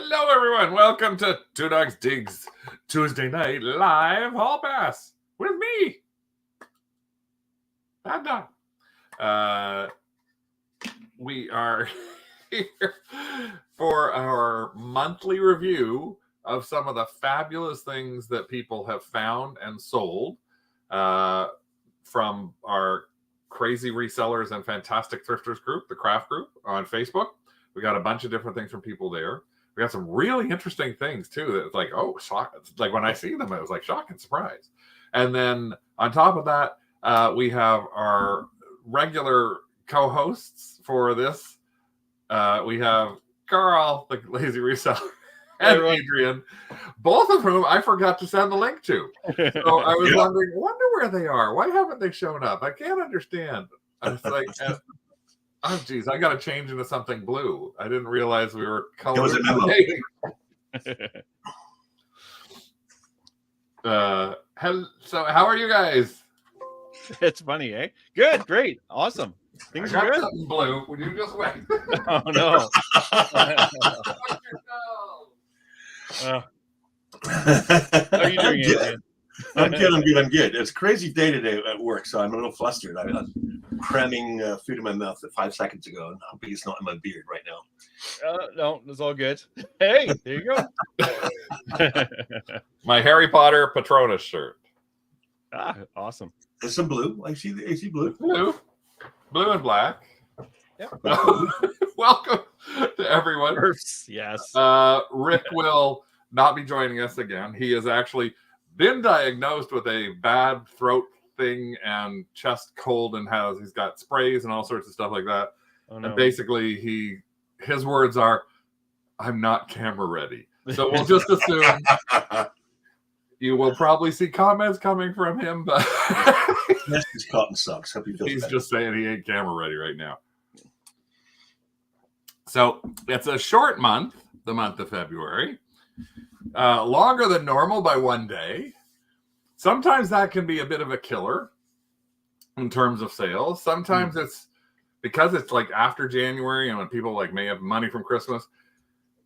Hello, everyone. Welcome to Two Dogs Digs Tuesday Night Live Hall Pass with me, Bad Dog. We are here for our monthly review of some of the fabulous things that people have found and sold from our crazy resellers and fantastic thrifters group, the craft group on Facebook. We got a bunch of different things from people there. We got some really interesting things too. That's like, oh, shock! Like when I see them, it was like shock and surprise. And then on top of that, we have our regular co-hosts for this. We have Carl, the lazy reseller, and Adrian, both of whom I forgot to send the link to. So I was wondering, wonder where they are. Why haven't they shown up? I can't understand. I was like, oh, geez, I got to change into something blue. I didn't realize we were color. So how are you guys? It's funny, eh? Good, great, awesome. Things are good. Something blue. Would you just wait? Oh no. How are you doing, Adrian? I'm good. It's a crazy day today at work, so I'm a little flustered. I was cramming food in my mouth 5 seconds ago, and hoping it's not in my beard right now. No, it's all good. Hey, there you go. My Harry Potter Patronus shirt. Ah, awesome. There's some blue. I see blue. Blue and black. Yep. Welcome to everyone. Yes. Rick will not be joining us again. He has actually been diagnosed with a bad throat thing and chest cold, and he's got sprays and all sorts of stuff like that. Oh, no. And basically his words are, "I'm not camera ready." So we'll just assume you will probably see comments coming from him, but yes, his cotton sucks. Hope he feels he's better. Just saying he ain't camera ready right now. So it's a short month, the month of February. Longer than normal by 1 day. Sometimes that can be a bit of a killer in terms of sales. Sometimes it's because it's like after January and when people like may have money from Christmas.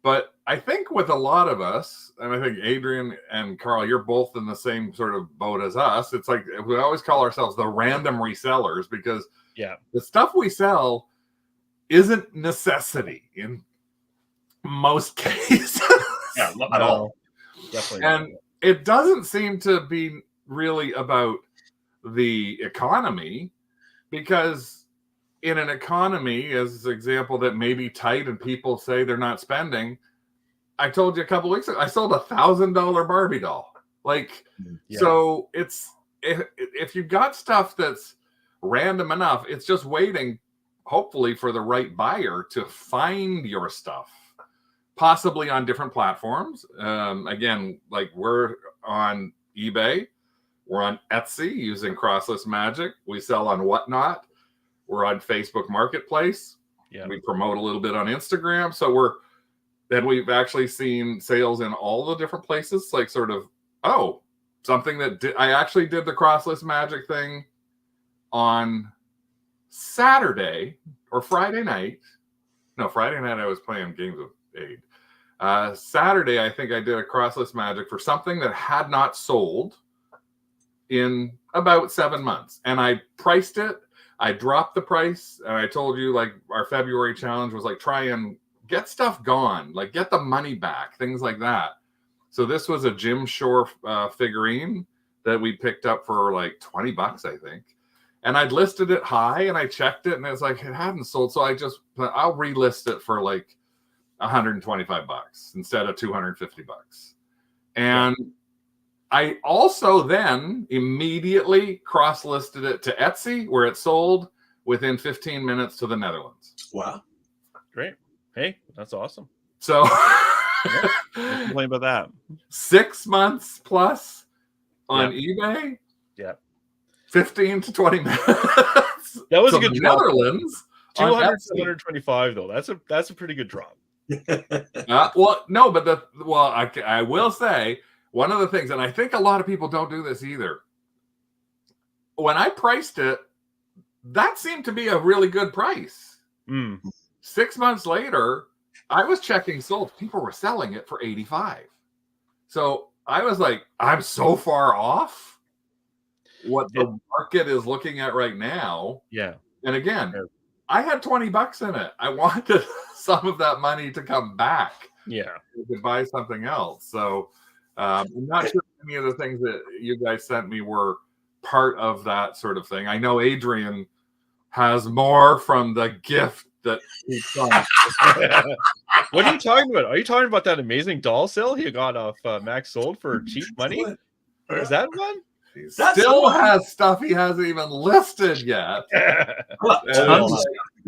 But I think with a lot of us, and I think Adrian and Carl, you're both in the same sort of boat as us. It's like we always call ourselves the random resellers because the stuff we sell isn't necessity in most cases. Yeah, not at all. Definitely. And it doesn't seem to be really about the economy, because in an economy, as an example that may be tight and people say they're not spending, I told you a couple weeks ago, I sold $1,000 Barbie doll. So it's if you've got stuff that's random enough, it's just waiting, hopefully, for the right buyer to find your stuff. Possibly on different platforms. Again, like we're on eBay. We're on Etsy using Crosslist Magic. We sell on Whatnot. We're on Facebook Marketplace. Yeah. We promote a little bit on Instagram. So we've actually seen sales in all the different places. Like sort of, something that I actually did the Crosslist Magic thing on Saturday or Friday night. No, Friday night I was playing games with Aid. Saturday, I think I did a Crosslist Magic for something that had not sold in about 7 months. And I priced it. I dropped the price. And I told you, like, our February challenge was like, try and get stuff gone. Like, get the money back. Things like that. So this was a Jim Shore figurine that we picked up for like $20, I think. And I'd listed it high and I checked it and it was like, it hadn't sold. So I'll relist it for like $125 instead of $250. And I also then immediately cross-listed it to Etsy, where it sold within 15 minutes to the Netherlands. Wow. Great. Hey, that's awesome. So don't complain about that. 6 months plus on eBay. Yeah. 15 to 20 minutes. That was a good drop. Netherlands. 200 to 125 though. That's a pretty good drop. I will say one of the things, and I think a lot of people don't do this either. When I priced it, that seemed to be a really good price. 6 months later, I was checking sold. People were selling it for 85. So I was like, I'm so far off what the market is looking at right now. Yeah. And again, I had $20 in it. I wanted some of that money to come back. Yeah. To buy something else. So I'm not sure any of the things that you guys sent me were part of that sort of thing. I know Adrian has more from the gift that he's done. What are you talking about? Are you talking about that amazing doll sale he got off Max Sold for cheap money? Or is that one? He still has stuff he hasn't even listed yet.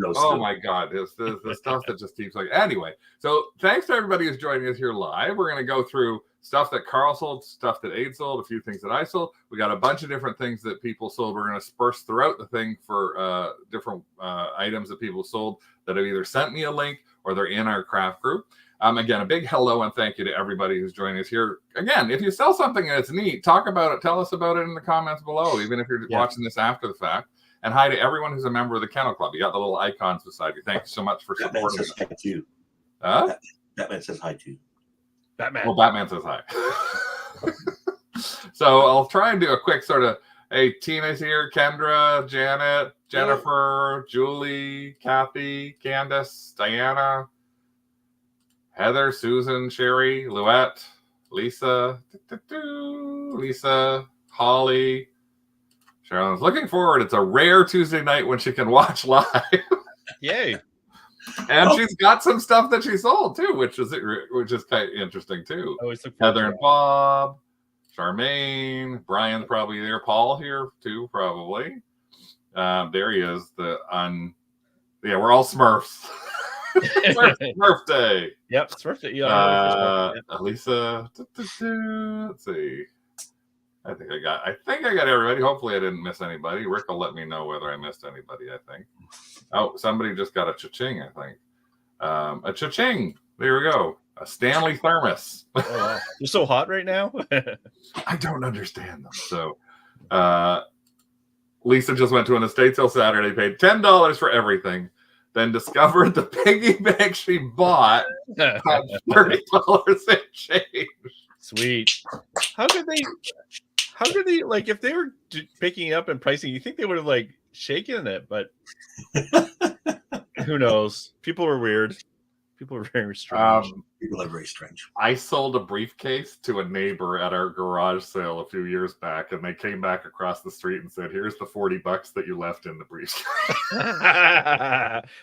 Oh my God, it's the stuff that just keeps like. Anyway, so thanks to everybody who's joining us here live. We're going to go through stuff that Carl sold, stuff that Aid sold, a few things that I sold. We got a bunch of different things that people sold. We're going to disperse throughout the thing for different items that people sold that have either sent me a link or they're in our craft group. Again, a big hello and thank you to everybody who's joining us here. Again, if you sell something that's neat, talk about it. Tell us about it in the comments below, even if you're watching this after the fact. And hi to everyone who's a member of the Kennel Club. You got the little icons beside you. Thank you so much for supporting us. Hi too. Batman says hi too. Batman. Well, Batman says hi. So I'll try and do a quick sort of, hey, Tina's here, Kendra, Janet, Jennifer, Julie, Kathy, Candace, Diana, Heather, Susan, Sherry, Louette, Lisa, Lisa, Holly. Sharon's looking forward. It's a rare Tuesday night when she can watch live. Yay. And she's got some stuff that she sold too, which is kind of interesting too. Heather and Bob, Charmaine, Brian's probably there. Paul here too, probably. There he is. Yeah, we're all Smurfs. Smurf Day. Yep, Smurf Day. Yeah. Lisa. Let's see. I think I got everybody. Hopefully I didn't miss anybody. Rick will let me know whether I missed anybody, I think. Oh, somebody just got a cha-ching, I think. A cha-ching. There we go. A Stanley thermos. Oh, wow. You're so hot right now. I don't understand them. So Lisa just went to an estate sale Saturday, paid $10 for everything, then discovered the piggy bank she bought had $30 in change. Sweet. How did they like, if they were picking it up and pricing, you think they would have like shaken it, but who knows? People were weird. People are very strange. People are very strange. I sold a briefcase to a neighbor at our garage sale a few years back, and they came back across the street and said, "Here's the $40 that you left in the briefcase."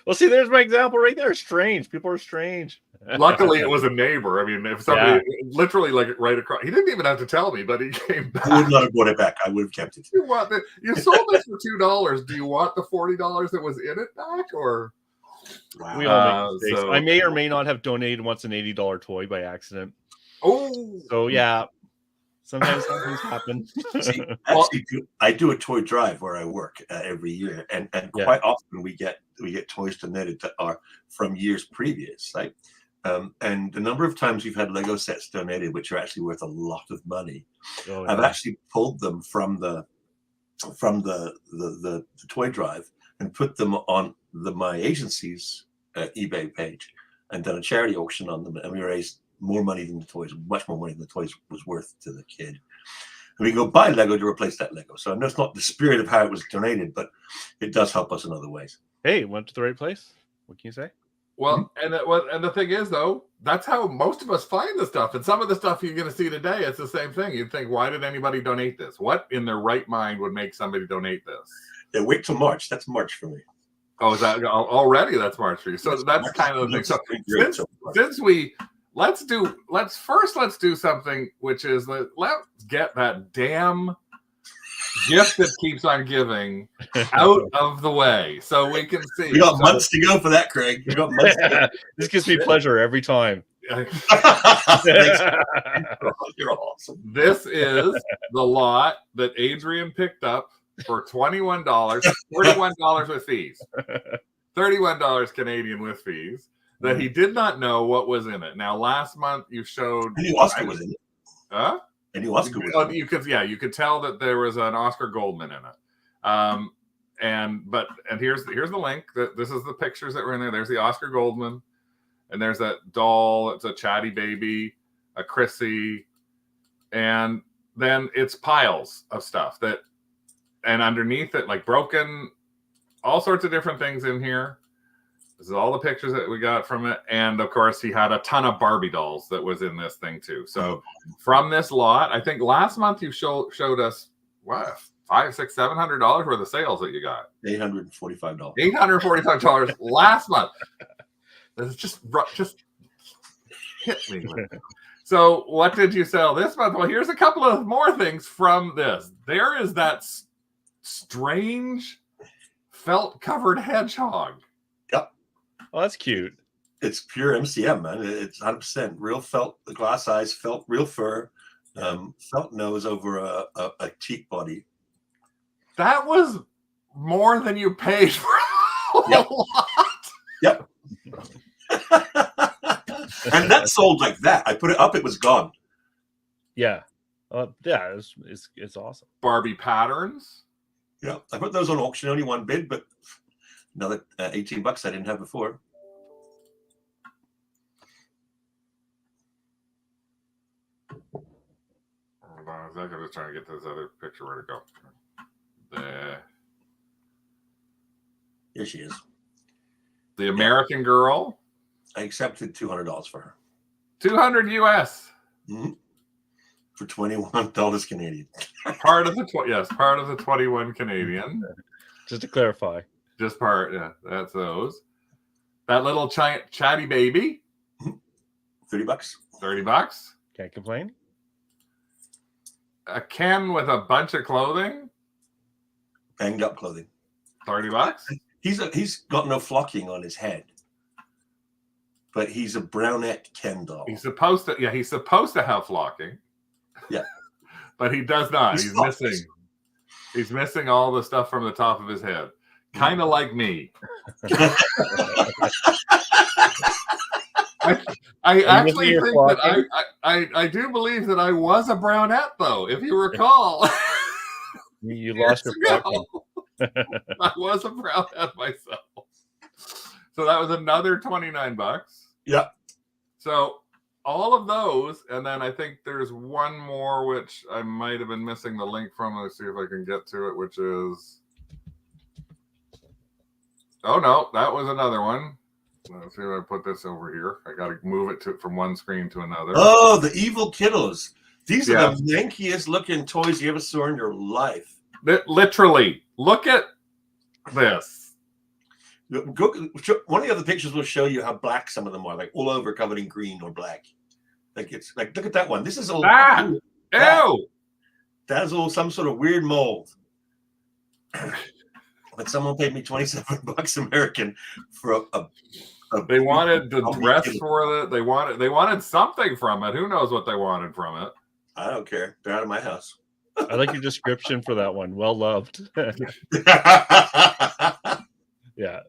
Well, see, there's my example right there. Strange. People are strange. Luckily, it was a neighbor. I mean, if somebody literally like right across, he didn't even have to tell me, but he came back. I would not have brought it back. I would have kept it. You sold this for $2. Do you want the $40 that was in it back, or? Wow. We all make mistakes. I may or may not have donated once an $80 toy by accident. Oh, so yeah, sometimes things happen. See, I do a toy drive where I work every year, and quite often we get toys donated that are from years previous, right? And the number of times we've had Lego sets donated, which are actually worth a lot of money, I've actually pulled them from the toy drive and put them on my agency's eBay page and done a charity auction on them, and we raised more money than the toys, much more money than the toys was worth to the kid. And we can go buy Lego to replace that Lego. So I know it's not the spirit of how it was donated, but it does help us in other ways. Hey, went to the right place. What can you say? Well, and the thing is, though, that's how most of us find the stuff. And some of the stuff you're going to see today, it's the same thing. You'd think, why did anybody donate this? What in their right mind would make somebody donate this? Yeah, wait till March. That's March for me. Oh, is that already? That's March for you. So that's kind of the thing. So since let's do something, which is let's get that damn gift that keeps on giving out of the way so we can see. We got months to go for that, Craig. We got months to go. This gives me pleasure every time. You're awesome. This is the lot that Adrian picked up for $21, $31 with fees, $31 Canadian with fees, that he did not know what was in it. Now, last month you showed. I knew Oscar was in it. Huh? I knew Oscar was in it. You could tell that there was an Oscar Goldman in it. And here's the link. This is the pictures that were in there. There's the Oscar Goldman. and there's a doll. It's a chatty baby, a Chrissy, and then it's piles of stuff that, and underneath it, like broken, all sorts of different things in here. This is all the pictures that we got from it. And of course, he had a ton of Barbie dolls that was in this thing too. So from this lot, I think last month you showed us what, $500, $600, $700 worth of sales that you got. $845. $845 last month. This is just hit me with it. So what did you sell this month? Well, here's a couple of more things from this. There is that strange felt covered hedgehog. Yep. Oh, that's cute. It's pure MCM, man. It's 100% real felt, the glass eyes, felt real fur, felt nose over a cheek body. That was more than you paid for a lot. Yep. And that sold like that. I put it up, it was gone. Yeah. Yeah, it's awesome. Barbie patterns. Yeah, I put those on auction, only one bid, but another $18 I didn't have before. Hold on a second, I'm just trying to get this other picture. Where to go? There. Here she is. The American Girl. I accepted $200 for her. 200 US. Mm-hmm. For $21 Canadian. Part of the part of the 21 Canadian. Just to clarify. Just part, yeah. That's those. That little chatty baby. $30. $30. Can't complain. A Ken with a bunch of clothing. Banged up clothing. $30. He's got no flocking on his head, but he's a brownette Ken doll. He's supposed to have flocking. Yeah. But he does not. He's missing. He's missing all the stuff from the top of his head. Kind of like me. I actually think that I do believe that I was a brownette, though, if you recall. You lost your flocking. I was a brownette myself. So that was another $29. Yeah. So all of those, and then I think there's one more which I might have been missing the link from. Let's see if I can get to it, which is, oh no, that was another one. Let's see if I put this over here. I got to move it from one screen to another. Oh, the evil kiddos. These are the yankiest looking toys you ever saw in your life. Literally, look at this. One of the other pictures will show you how black some of them are, like all over covered in green or black. Like it's like, look at that one. This is all ew. That is all some sort of weird mold. But someone paid me $27 American for a they wanted the dress for it. They wanted something from it. Who knows what they wanted from it? I don't care. They're out of my house. I like your description for that one. Well loved. Yeah.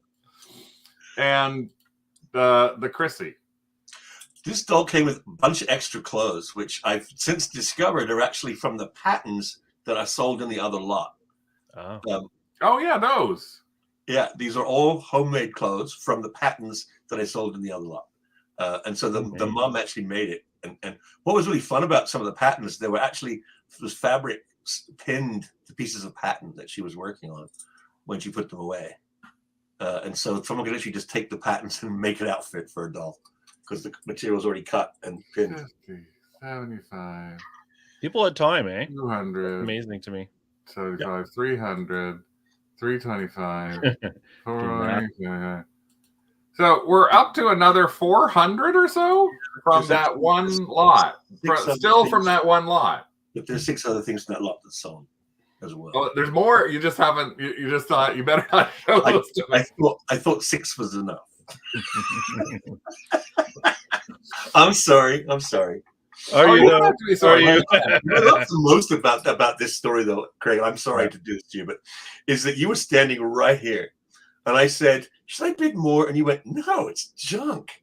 And the Chrissy. This doll came with a bunch of extra clothes, which I've since discovered are actually from the patterns that I sold in the other lot. Oh, oh yeah, those. Yeah, these are all homemade clothes from the patterns that I sold in the other lot. And so the mom actually made it. And what was really fun about some of the patterns, there were actually was fabric pinned to pieces of pattern that she was working on when she put them away. And so someone could actually just take the patterns and make an outfit for a doll because the material was already cut and pinned. 50, 75. people had time, eh? 200. Amazing to me. 75, 300, 325. 400. So we're up to another 400 or so from that one lot. Still from that one lot. But there's 6 other things in that lot that's sold as well. Oh, there's more. You just haven't. You just thought you better not show those to me. I thought 6 was enough. I'm sorry. Are you? Sorry. What I love the most about this story, though, Craig, I'm sorry to do this to you, but is that you were standing right here, and I said, "Should I bid more?" And you went, "No, it's junk."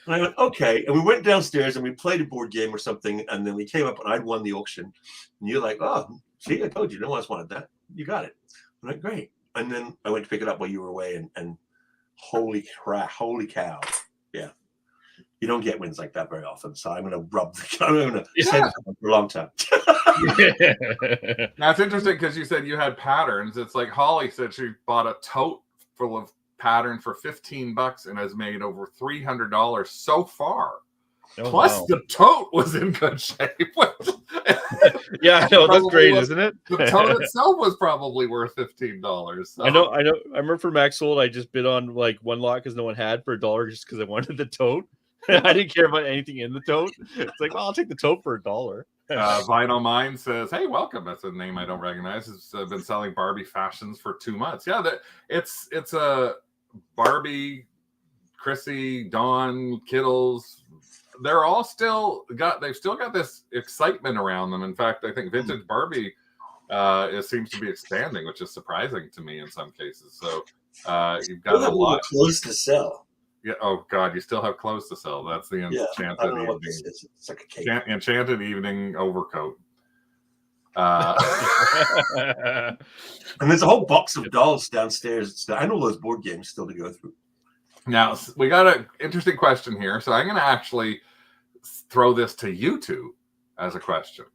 And I went, "Okay." And we went downstairs and we played a board game or something, and then we came up and I'd won the auction, and you're like, "Oh, see, I told you, no one else wanted that. You got it." I'm like, "Great." And then I went to pick it up while you were away, and holy crap, holy cow, yeah. You don't get wins like that very often. So I'm going to I'm going to say this for a long time. Now it's interesting because you said you had patterns. It's like Holly said she bought a tote full of pattern for $15 and has made over $300 so far. Plus, the tote was in good shape. Yeah, I know, that's great, isn't it? The tote itself was probably worth $15. So. I know. I remember for Max Sold, I just bid on like one lot because no one had for $1 just because I wanted the tote. I didn't care about anything in the tote. It's like, well, I'll take the tote for $1. Vinyl Mind says, "Hey, welcome." That's a name I don't recognize. It's been selling Barbie fashions for 2 months. Yeah, it's a Barbie, Chrissy, Dawn, Kittles. They're all they've still got this excitement around them. In fact, I think vintage Barbie it seems to be expanding, which is surprising to me in some cases. So you've got a lot close to sell. Yeah. Oh God, you still have clothes to sell. That's the enchanted evening. It's like a cake. Enchanted evening overcoat. And there's a whole box of dolls downstairs. I know those board games still to go through. Now we got an interesting question here, so I'm going to actually throw this to you two as a question.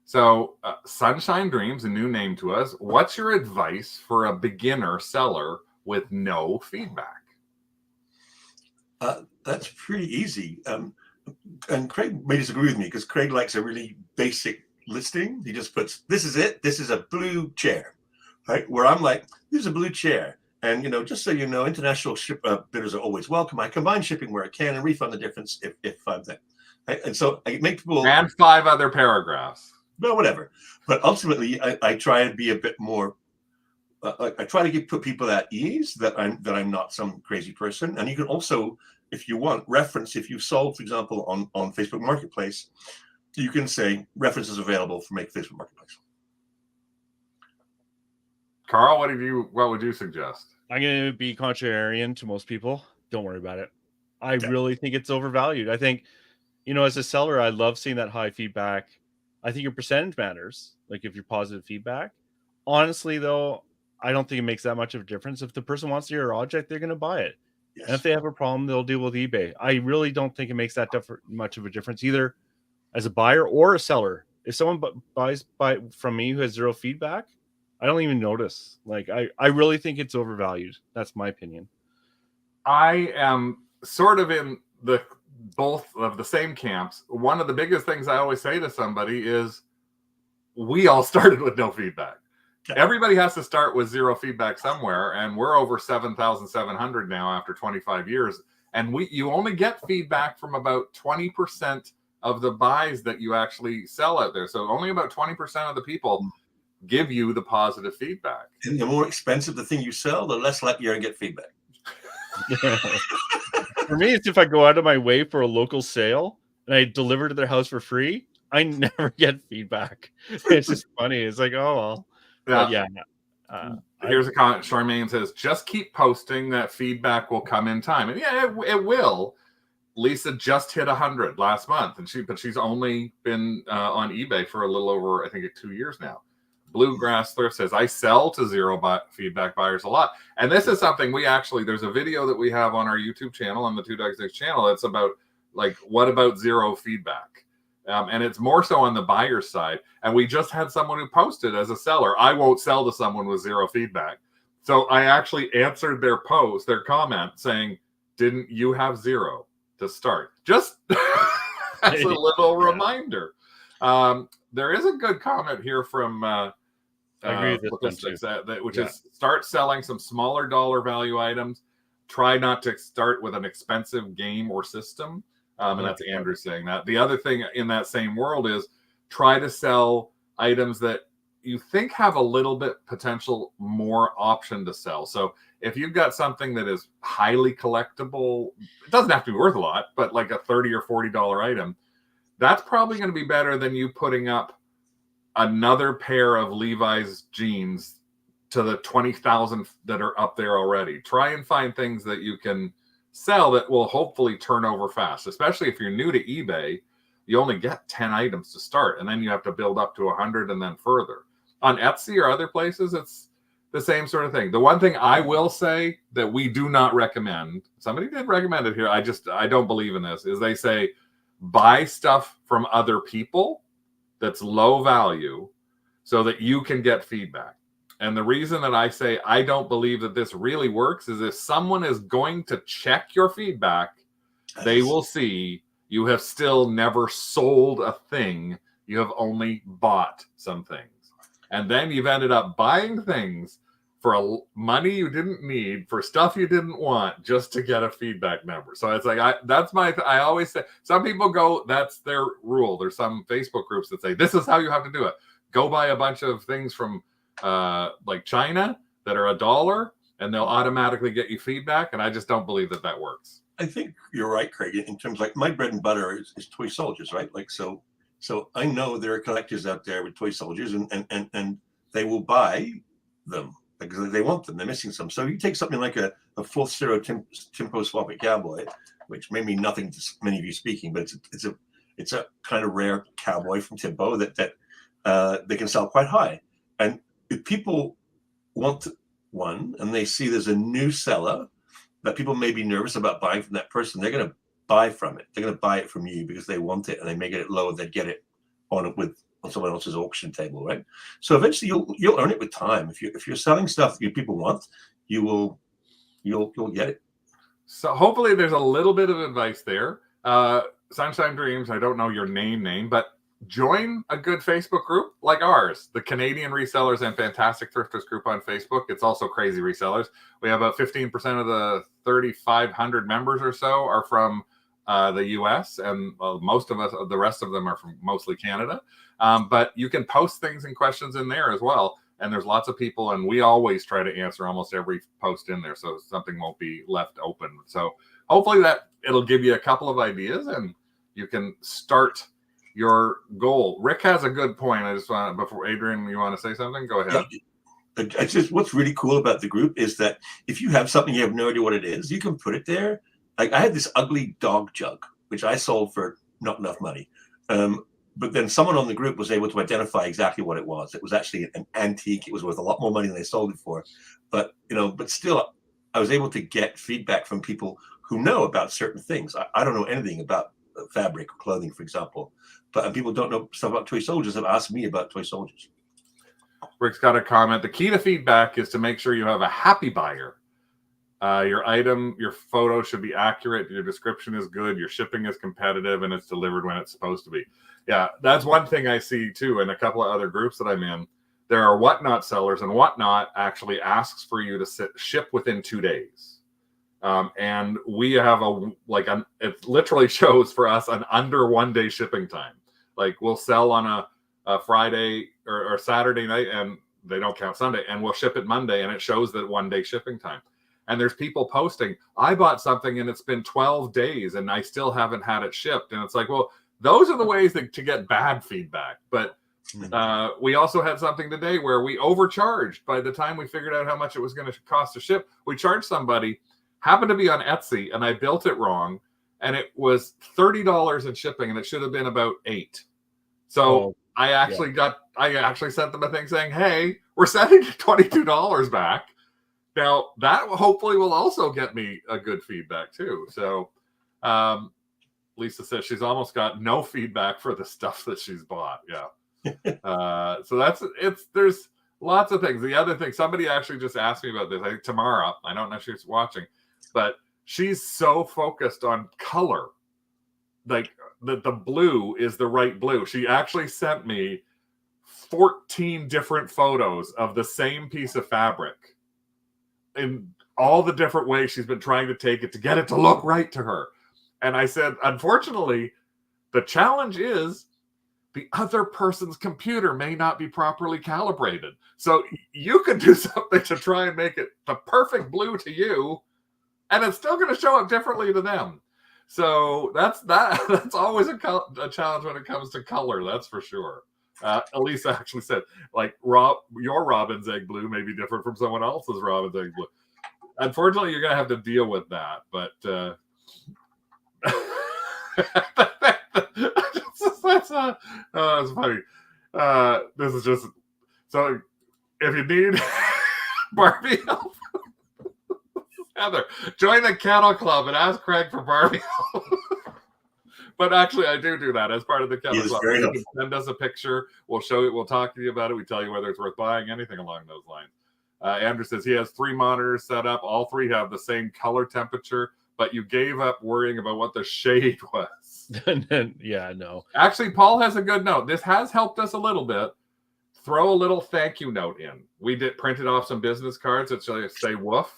So, Sunshine Dreams, a new name to us. What's your advice for a beginner seller with no feedback? That's pretty easy. And Craig may disagree with me because Craig likes a really basic listing. He just puts, this is it. This is a blue chair, right? Where I'm like, this is a blue chair. And, just so you know, international bidders are always welcome. I combine shipping where I can and refund the difference if I'm there. Right? And so I make people... And 5 other paragraphs. No, whatever. But ultimately, I try and be a bit more... I try to put people at ease that I'm not some crazy person. And you can also, if you want, reference, if you've sold, for example, on Facebook Marketplace, you can say references available for Make Facebook Marketplace. Carl, what would you suggest? I'm going to be contrarian to most people. Don't worry about it. I really think it's overvalued. I think, as a seller, I love seeing that high feedback. I think your percentage matters. Like if you're positive feedback. Honestly, though, I don't think it makes that much of a difference. If the person wants your object, they're going to buy it. Yes. And if they have a problem, they'll deal with eBay. I really don't think it makes that much of a difference either as a buyer or a seller. If someone buys from me who has zero feedback, I don't even notice. Like, I really think it's overvalued. That's my opinion. I am sort of in both of the same camps. One of the biggest things I always say to somebody is we all started with no feedback. Okay. Everybody has to start with zero feedback somewhere, and we're over 7,700 now after 25 years. And you only get feedback from about 20% of the buys that you actually sell out there. So only about 20% of the people give you the positive feedback. And the more expensive the thing you sell, the less likely you're going to get feedback. For me, it's if I go out of my way for a local sale and I deliver to their house for free, I never get feedback. It's just funny. It's like, oh, well. Yeah. Here's a comment. Charmaine says, just keep posting. That feedback will come in time. And yeah, it will. Lisa just hit 100 last month, but she's only been on eBay for a little over, I think, 2 years now. Bluegrass Thrift says, I sell to zero feedback buyers a lot. And this is something there's a video that we have on our YouTube channel, on the Two Dogs Next channel. It's about, like, what about zero feedback? And it's more so on the buyer's side. And we just had someone who posted as a seller, I won't sell to someone with zero feedback. So I actually answered their comment saying, didn't you have zero to start? Just as a little reminder. There is a good comment here from I agree with this which is start selling some smaller dollar value items. Try not to start with an expensive game or system. And that's Andrew saying that. The other thing in that same world is try to sell items that you think have a little bit potential more option to sell. So if you've got something that is highly collectible, it doesn't have to be worth a lot, but like a $30 or $40 item, that's probably going to be better than you putting up another pair of Levi's jeans to the 20,000 that are up there already. Try and find things that you can sell that will hopefully turn over fast, especially if you're new to eBay. You only get 10 items to start, and then you have to build up to 100 and then further. On Etsy or other places, the same sort of thing. The one thing I will say that we do not recommend, somebody did recommend it here, I don't believe in this, is they say buy stuff from other people that's low value so that you can get feedback. And the reason that I say I don't believe that this really works is if someone is going to check your feedback, they will see you have still never sold a thing. You have only bought some things. And then you've ended up buying things for money you didn't need, for stuff you didn't want, just to get a feedback number. So it's like, I always say, some people go, that's their rule. There's some Facebook groups that say, this is how you have to do it. Go buy a bunch of things from like China that are $1 and they'll automatically get you feedback. And I just don't believe that that works. I think you're right, Craig, in terms like my bread and butter is toy soldiers, right? Like, so I know there are collectors out there with toy soldiers and they will buy them because they want them. They're missing some. So you take something like a full Ciro Timpo Swapping Cowboy, which may mean nothing to many of you speaking, but it's a kind of rare cowboy from Timpo that they can sell quite high. And if people want one and they see there's a new seller that people may be nervous about buying from that person, they're going to buy from it. They're going to buy it from you because they want it and they may get it lower. They'd get it on someone else's auction table, right? So eventually you'll earn it with time. If you're selling stuff that people want, you'll get it. So hopefully there's a little bit of advice there. Sunshine Dreams, I don't know your name, but join a good Facebook group like ours, the Canadian Resellers and Fantastic Thrifters group on Facebook. It's also Crazy Resellers. We have about 15% of the 3,500 members or so are from the US, and most of us, the rest of them are from mostly Canada. But you can post things and questions in there as well. And there's lots of people, and we always try to answer almost every post in there, so something won't be left open. So hopefully that it'll give you a couple of ideas and you can start your goal. Rick has a good point. I just want, before Adrian, you want to say something? Go ahead. Yeah. It's just what's really cool about the group is that if you have something you have no idea what it is, you can put it there. Like I had this ugly dog jug, which I sold for not enough money. But then someone on the group was able to identify exactly what it was. It was actually an antique. It was worth a lot more money than they sold it for. But still, I was able to get feedback from people who know about certain things. I don't know anything about fabric or clothing, for example. But people don't know stuff about toy soldiers have asked me about toy soldiers. Rick's got a comment. The key to feedback is to make sure you have a happy buyer. Your item, your photo should be accurate. Your description is good. Your shipping is competitive, and it's delivered when it's supposed to be. Yeah, that's one thing I see too in a couple of other groups that I'm in. There are Whatnot sellers, and Whatnot actually asks for you to ship within 2 days. And we have it literally shows for us an under 1 day shipping time. Like we'll sell on a Friday or Saturday night, and they don't count Sunday, and we'll ship it Monday, and it shows that 1 day shipping time. And there's people posting, I bought something and it's been 12 days and I still haven't had it shipped. And it's like, well, those are the ways to get bad feedback. But we also had something today where we overcharged. By the time we figured out how much it was going to cost to ship, we charged somebody, happened to be on Etsy, and I built it wrong. And it was $30 in shipping, and it should have been about $8. So I actually sent them a thing saying, hey, we're sending $22 back. Now, that hopefully will also get me a good feedback, too. So Lisa says she's almost got no feedback for the stuff that she's bought. Yeah. So there's lots of things. The other thing, somebody actually just asked me about this. I think Tamara, I don't know if she's watching, but she's so focused on color. Like the blue is the right blue. She actually sent me 14 different photos of the same piece of fabric in all the different ways she's been trying to take it to get it to look right to her. And I said, unfortunately, the challenge is the other person's computer may not be properly calibrated. So you can do something to try and make it the perfect blue to you, and it's still going to show up differently to them. So that's always a challenge when it comes to color. That's for sure. Elisa actually said, like, your robin's egg blue may be different from someone else's robin's egg blue. Unfortunately, you're going to have to deal with that. But that's funny. This is just so. If you need Barbie help. Heather, join the Kennel Club and ask Craig for Barbie help. But actually, I do that as part of the Kennel Club. You can send us a picture. We'll show it. We'll talk to you about it. We tell you whether it's worth buying, anything along those lines. Andrew says he has 3 monitors set up. All 3 have the same color temperature, but you gave up worrying about what the shade was. Yeah, no. Actually, Paul has a good note. This has helped us a little bit. Throw a little thank you note in. We printed off some business cards that say woof.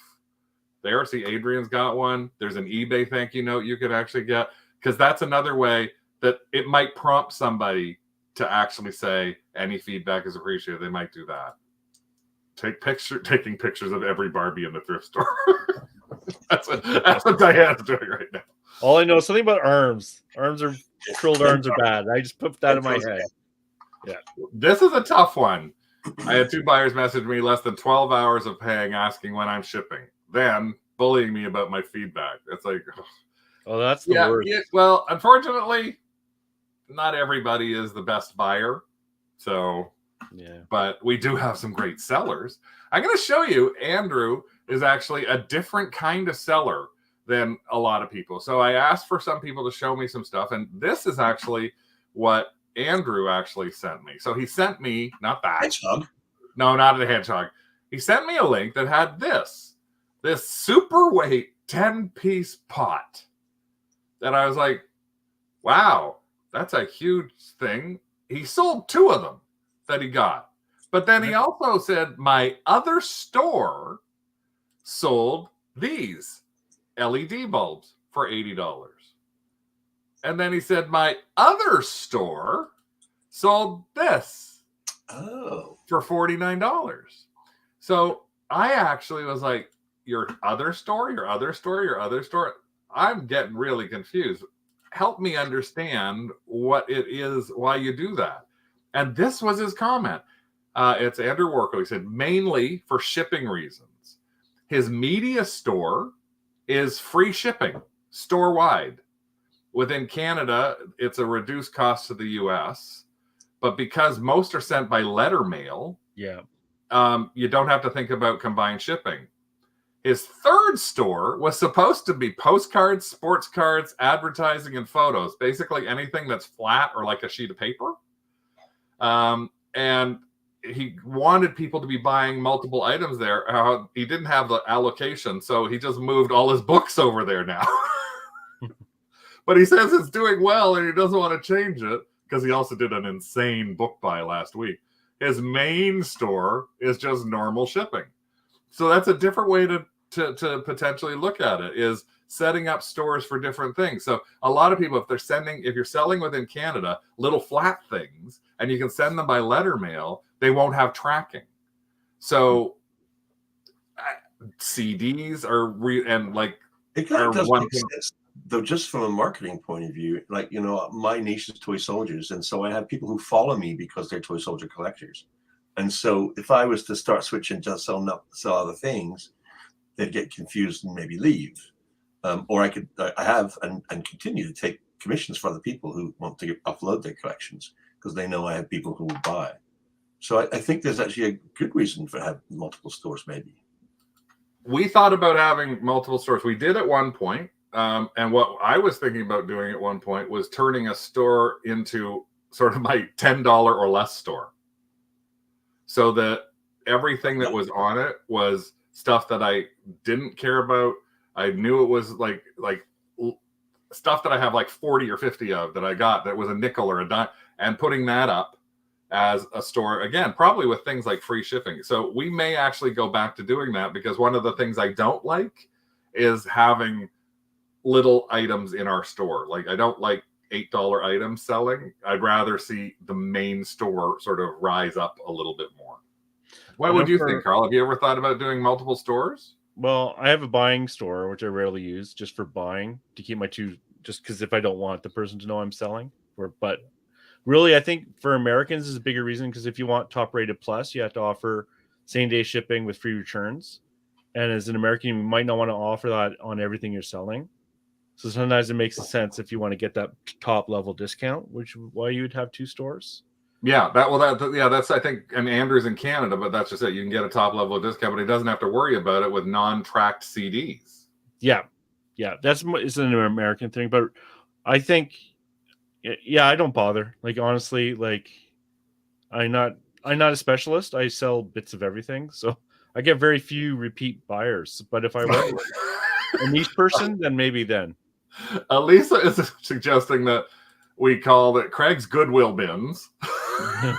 There, see, Adrian's got one. There's an eBay thank you note you could actually get, because that's another way that it might prompt somebody to actually say any feedback is appreciated. They might do that. Taking pictures of every Barbie in the thrift store. that's what Diane's doing right now. All I know is something about arms. Curled arms are bad. I just put that in my head. Yeah. This is a tough one. I had 2 buyers message me less than 12 hours of paying, asking when I'm shipping, then bullying me about my feedback. It's like, oh, that's the worst. Yeah, well, unfortunately, not everybody is the best buyer. So, yeah. But we do have some great sellers. I'm going to show you, Andrew is actually a different kind of seller than a lot of people. So I asked for some people to show me some stuff, and this is actually what Andrew actually sent me. So he sent me, not that. Hedgehog? No, not a hedgehog. He sent me a link that had this super weight 10-piece pot. And I was like, wow, that's a huge thing. He sold 2 of them that he got. But then he also said, my other store sold these LED bulbs for $80. And then he said, my other store sold this for $49. So I actually was like, your other store? I'm getting really confused. Help me understand what it is, why you do that. And this was his comment. It's Andrew Warco. He said, mainly for shipping reasons. His media store is free shipping, store-wide. Within Canada, it's a reduced cost to the US. But because most are sent by letter mail, yeah, you don't have to think about combined shipping. His third store was supposed to be postcards, sports cards, advertising, and photos. Basically anything that's flat or like a sheet of paper. And he wanted people to be buying multiple items there. He didn't have the allocation, so he just moved all his books over there now. But he says it's doing well, and he doesn't want to change it because he also did an insane book buy last week. His main store is just normal shipping. So that's a different way to potentially look at it, is setting up stores for different things. So a lot of people, if you're selling within Canada, little flat things, and you can send them by letter mail, they won't have tracking. So CDs are it kind of does make sense, though, just from a marketing point of view. Like, my niche is toy soldiers, and so I have people who follow me because they're toy soldier collectors. And so if I was to start switching to sell other things, they'd get confused and maybe leave. Or I have and continue to take commissions for other people who want to upload their collections because they know I have people who will buy. So I think there's actually a good reason for having multiple stores, maybe. We thought about having multiple stores. We did at one point. And what I was thinking about doing at one point was turning a store into sort of my $10 or less store. So that everything that was on it was stuff that I didn't care about. I knew it was like stuff that I have like 40 or 50 of that I got that was a nickel or a dime, and putting that up as a store, again, probably with things like free shipping. So we may actually go back to doing that, because one of the things I don't like is having little items in our store. Like, I don't like $8 items selling. I'd rather see the main store sort of rise up a little bit more. What would you think, Carl? Have you ever thought about doing multiple stores? Well, I have a buying store, which I rarely use, just for buying, to keep my two, just because if I don't want the person to know I'm selling. But really, I think for Americans is a bigger reason, because if you want top rated plus, you have to offer same day shipping with free returns. And as an American, you might not want to offer that on everything you're selling. So sometimes it makes sense if you want to get that top level discount, which why you would have two stores. Yeah, that's I think, and Andrew's in Canada, but that's just it. You can get a top level of discount, but he doesn't have to worry about it with non-tracked CDs. Yeah, it's an American thing, but I think, yeah, I don't bother. Like honestly, like I'm not a specialist. I sell bits of everything, so I get very few repeat buyers. But if I was a niche person, then maybe then. Lisa is suggesting that we call it Craig's Goodwill bins.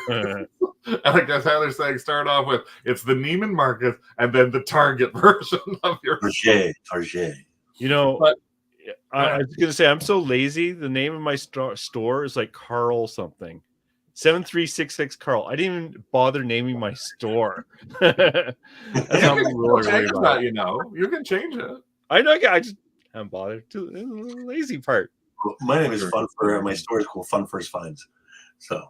And I guess Heather's saying start off with it's the Neiman Marcus and then the Target version of your Target. You know, But- I was going to say I'm so lazy. The name of my store is like Carl something. 7366 Carl. I didn't even bother naming my store. That's how I'm really change about that, it. you know. You can change it. I know. I just haven't bothered. To the lazy part. My name is Fun for my store is called Fun First Finds. So,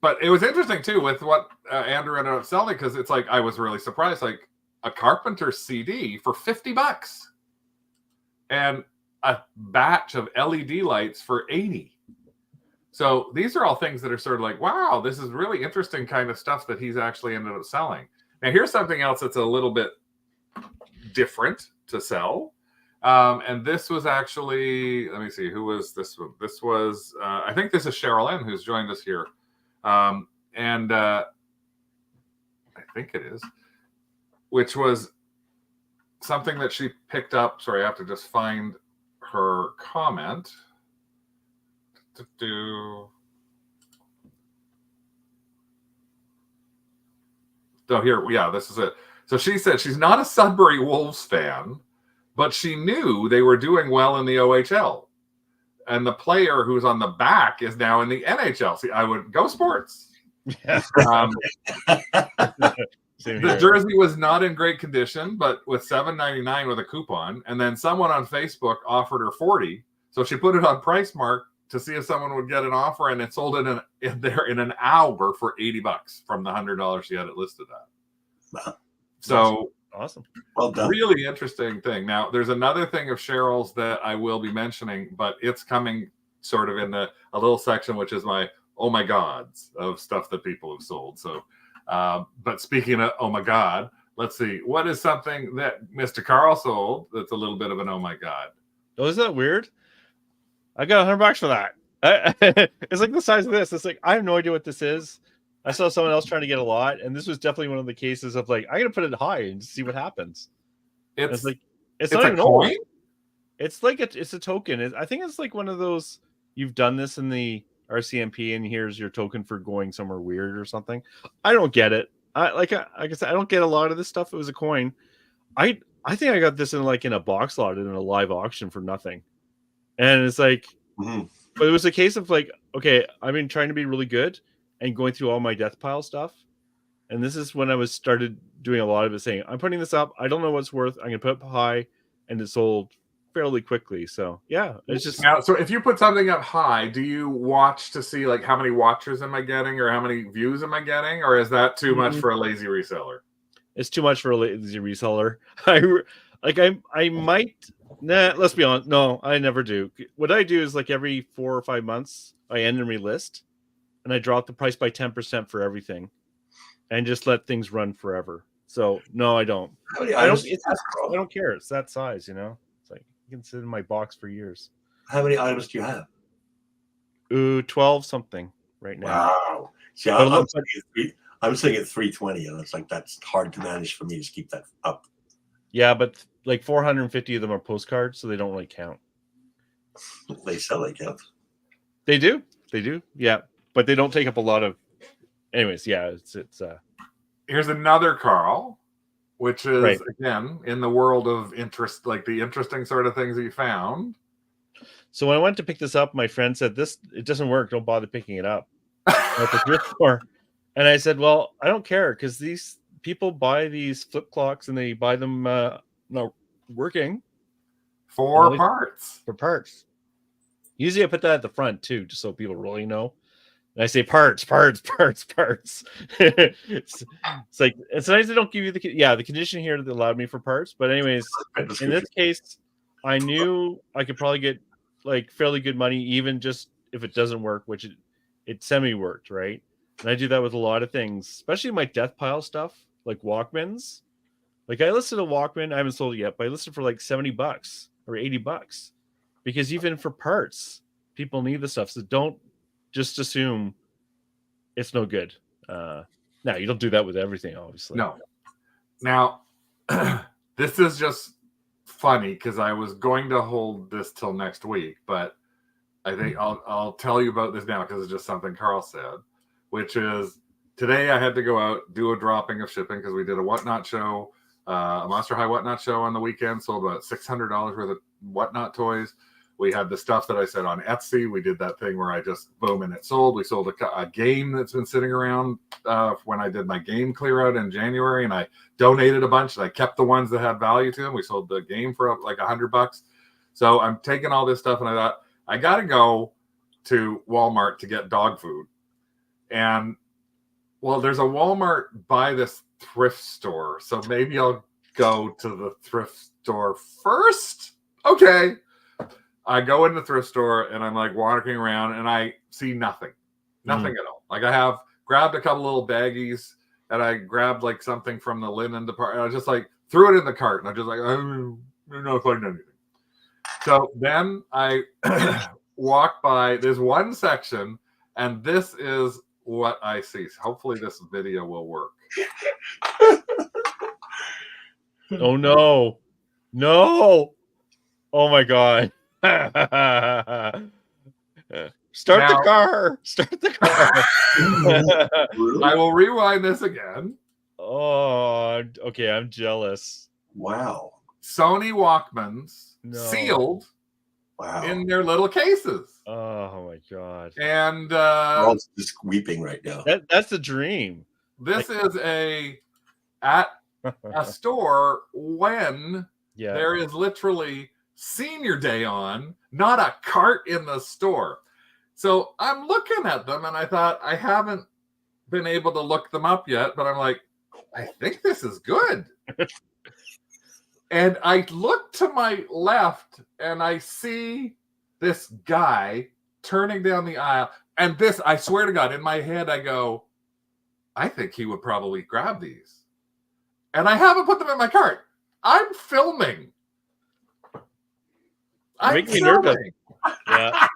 but it was interesting too with what Andrew ended up selling, because it's like I was really surprised, like a Carpenter CD for $50 and a batch of LED lights for $80. So these are all things that are sort of like, wow, this is really interesting kind of stuff that he's actually ended up selling. Now here's something else that's a little bit different to sell. And this was actually, let me see, who was this one? This was, I think this is Cheryl N, who's joined us here. And I think it is, which was something that she picked up. Sorry, I have to just find her comment. Oh, here, yeah, this is it. So she said she's not a Sudbury Wolves fan, but she knew they were doing well in the OHL. And the player who's on the back is now in the NHL. See, I would go sports. Yeah. The jersey was not in great condition, but with $7.99 with a coupon. And then someone on Facebook offered her $40. So she put it on Price Mark to see if someone would get an offer, and it sold it in an hour for $80 from the $100 she had it listed at. Wow. So awesome. Well done. Really interesting thing. Now, there's another thing of Cheryl's that I will be mentioning, but it's coming sort of in a little section, which is my oh my gods of stuff that people have sold. So, but speaking of oh my god, let's see, what is something that Mr. Carl sold that's a little bit of an oh my god? Oh, is that weird? I got $100 for that. It's like the size of this. It's like I have no idea what this is. I saw someone else trying to get a lot, and this was definitely one of the cases of like, I gotta put it high and see what happens. It's like it's not a even coin. old. It's like it's a token. I think it's like one of those, you've done this in the RCMP, and here's your token for going somewhere weird or something. I don't get it. Like I said, I don't get a lot of this stuff. It was a coin. I think I got this in a box lot in a live auction for nothing, and it's like, but it was a case of like, okay, I've been trying to be really good and going through all my death pile stuff. And this is when I started doing a lot of it, saying, I'm putting this up. I don't know what's worth. I'm going to put it up high, and it sold fairly quickly. So yeah, it's just now. So if you put something up high, do you watch to see like how many watchers am I getting or how many views am I getting, or is that too much for a lazy reseller? It's too much for a lazy reseller. I might. Nah, let's be honest. No, I never do. What I do is like every 4 or 5 months, I end and relist, and I drop the price by 10% for everything, and just let things run forever. So no, I don't. I don't care. It's that size, you know. It's like you can sit in my box for years. How many items do you have? 12 something right now. Wow. See, I'm sitting at 320, and it's like that's hard to manage for me to keep that up. Yeah, but like 450 of them are postcards, so they don't really count. They sell like count. They do. Yeah, but they don't take up a lot of. Anyways, yeah, it's. Here's another Carl, which is right. Again in the world of interest, like the interesting sort of things that you found. So when I went to pick this up, my friend said, it doesn't work. Don't bother picking it up at the thrift store. And I said, well, I don't care, because these people buy these flip clocks and they buy them not working for parts. For parts. Usually I put that at the front too, just so people really know. And I say parts. It's like, it's nice they don't give you the condition here that allowed me for parts. But anyways, in this case, I knew I could probably get like fairly good money, even just if it doesn't work, which it semi-worked, right? And I do that with a lot of things, especially my death pile stuff, like Walkmans. Like I listed a Walkman, I haven't sold it yet, but I listed for like $70 or $80 because even for parts, people need the stuff. So don't just assume it's no good. Now you don't do that with everything, obviously. No. Now, this is just funny because I was going to hold this till next week, but I think I'll tell you about this now because it's just something Carl said, which is today I had to go out, do a dropping of shipping because we did a Whatnot show, a Monster High Whatnot show on the weekend, sold about $600 worth of Whatnot toys. We had the stuff that I said on Etsy. We did that thing where I just boom and it sold. We sold a game that's been sitting around when I did my game clear out in January, and I donated a bunch. And I kept the ones that had value to them. We sold the game for like $100. So I'm taking all this stuff, and I thought I got to go to Walmart to get dog food. And well, there's a Walmart by this thrift store, so maybe I'll go to the thrift store first. Okay. I go in the thrift store and I'm like walking around and I see nothing at all. Like I have grabbed a couple little baggies and I grabbed like something from the linen department. I just like threw it in the cart and I'm just like, I'm not finding anything. So then I walk by, there's one section and this is what I see. Hopefully this video will work. Oh no. No. Oh my God. Start the car. I will rewind this again. Oh, okay. I'm jealous. Wow. Sony Walkmans sealed in their little cases. Oh my God. And we're all just weeping right now. That's the dream. This is at a store when there is literally Senior Day on, not a cart in the store. So I'm looking at them and I thought I haven't been able to look them up yet, but I'm like, I think this is good. And I look to my left and I see this guy turning down the aisle. And this, I swear to God, in my head, I go, I think he would probably grab these. And I haven't put them in my cart. I'm filming. Make me nervous. Yeah.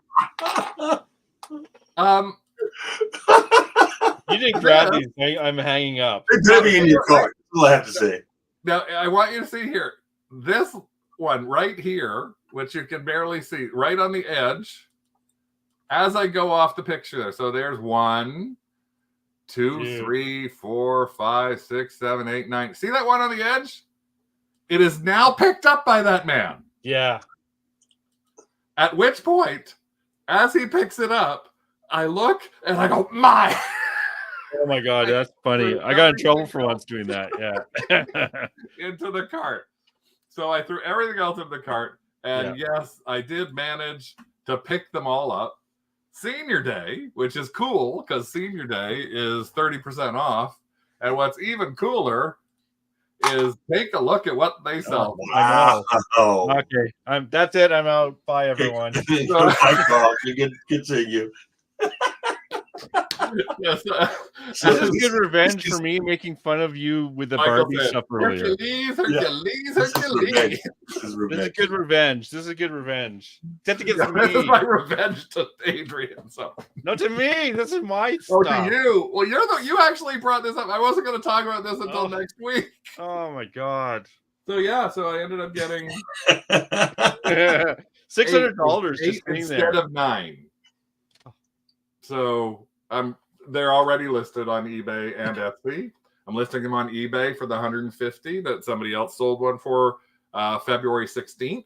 You didn't grab these. I'm hanging up. They're gonna be in your cart. That's all I have to say. Now I want you to see here. This one right here, which you can barely see, right on the edge. As I go off the picture there, so there's 1, 2, 3, 4, 5, 6, 7, 8, 9. See that one on the edge? It is now picked up by that man. Yeah. At which point, as he picks it up, I look and I go, my. Oh my God, that's funny. I got in trouble for once doing that. Yeah. Into the cart. So I threw everything else into the cart. And yes, I did manage to pick them all up. Senior Day, which is cool because Senior Day is 30% off. And what's even cooler is take a look at what they sell. I know. Okay, that's it. I'm out. Bye, everyone. You can see you. Yes, this is good revenge for me making fun of you with the Barbie stuff earlier. Hercules. This is Good revenge. This is a good revenge. Get to get This is my revenge to Adrian. So no, to me. This is my stuff. To you. Well, you actually brought this up. I wasn't going to talk about this until next week. Oh my God. So so I ended up getting $600 just instead of 9. So they're already listed on eBay and Etsy. I'm listing them on eBay for the $150 that somebody else sold one for February 16th.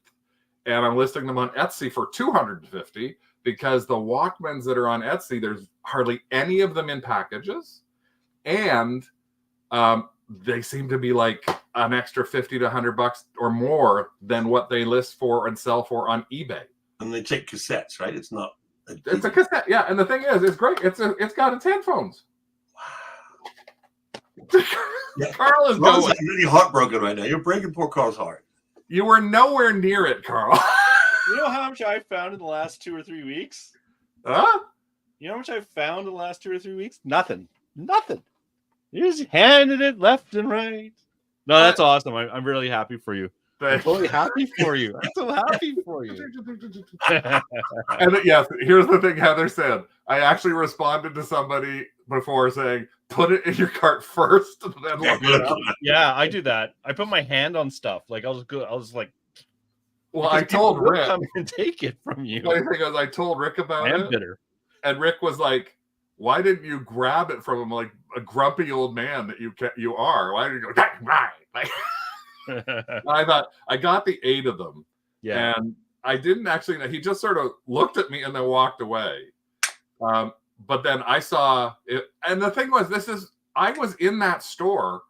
And I'm listing them on Etsy for $250 because the Walkmans that are on Etsy, there's hardly any of them in packages. And they seem to be like an extra $50 to $100 or more than what they list for and sell for on eBay. And they take cassettes, right? It's not. It's a cassette, yeah. And the thing is, it's great. It's got its headphones. Wow. Carl is going. Really heartbroken right now. You're breaking poor Carl's heart. You were nowhere near it, Carl. You know how much I found in the last 2 or 3 weeks? Huh? You know how much I've found in the last 2 or 3 weeks? Nothing. You just handed it left and right. No, that's awesome. I'm really happy for you. I'm totally happy for you. I'm so happy for you. And yes, here's the thing Heather said. I actually responded to somebody before saying, put it in your cart first and then look it up. Yeah, I do that. I put my hand on stuff. Like I was like, well, I told Rick come and take it from you. The thing is, I told Rick about it. Bitter. And Rick was like, why didn't you grab it from him like a grumpy old man that you are? Why did you go, right? Like, I thought, I got the 8 of them. Yeah. And I didn't actually, he just sort of looked at me and then walked away. But then I saw it. And the thing was, I was in that store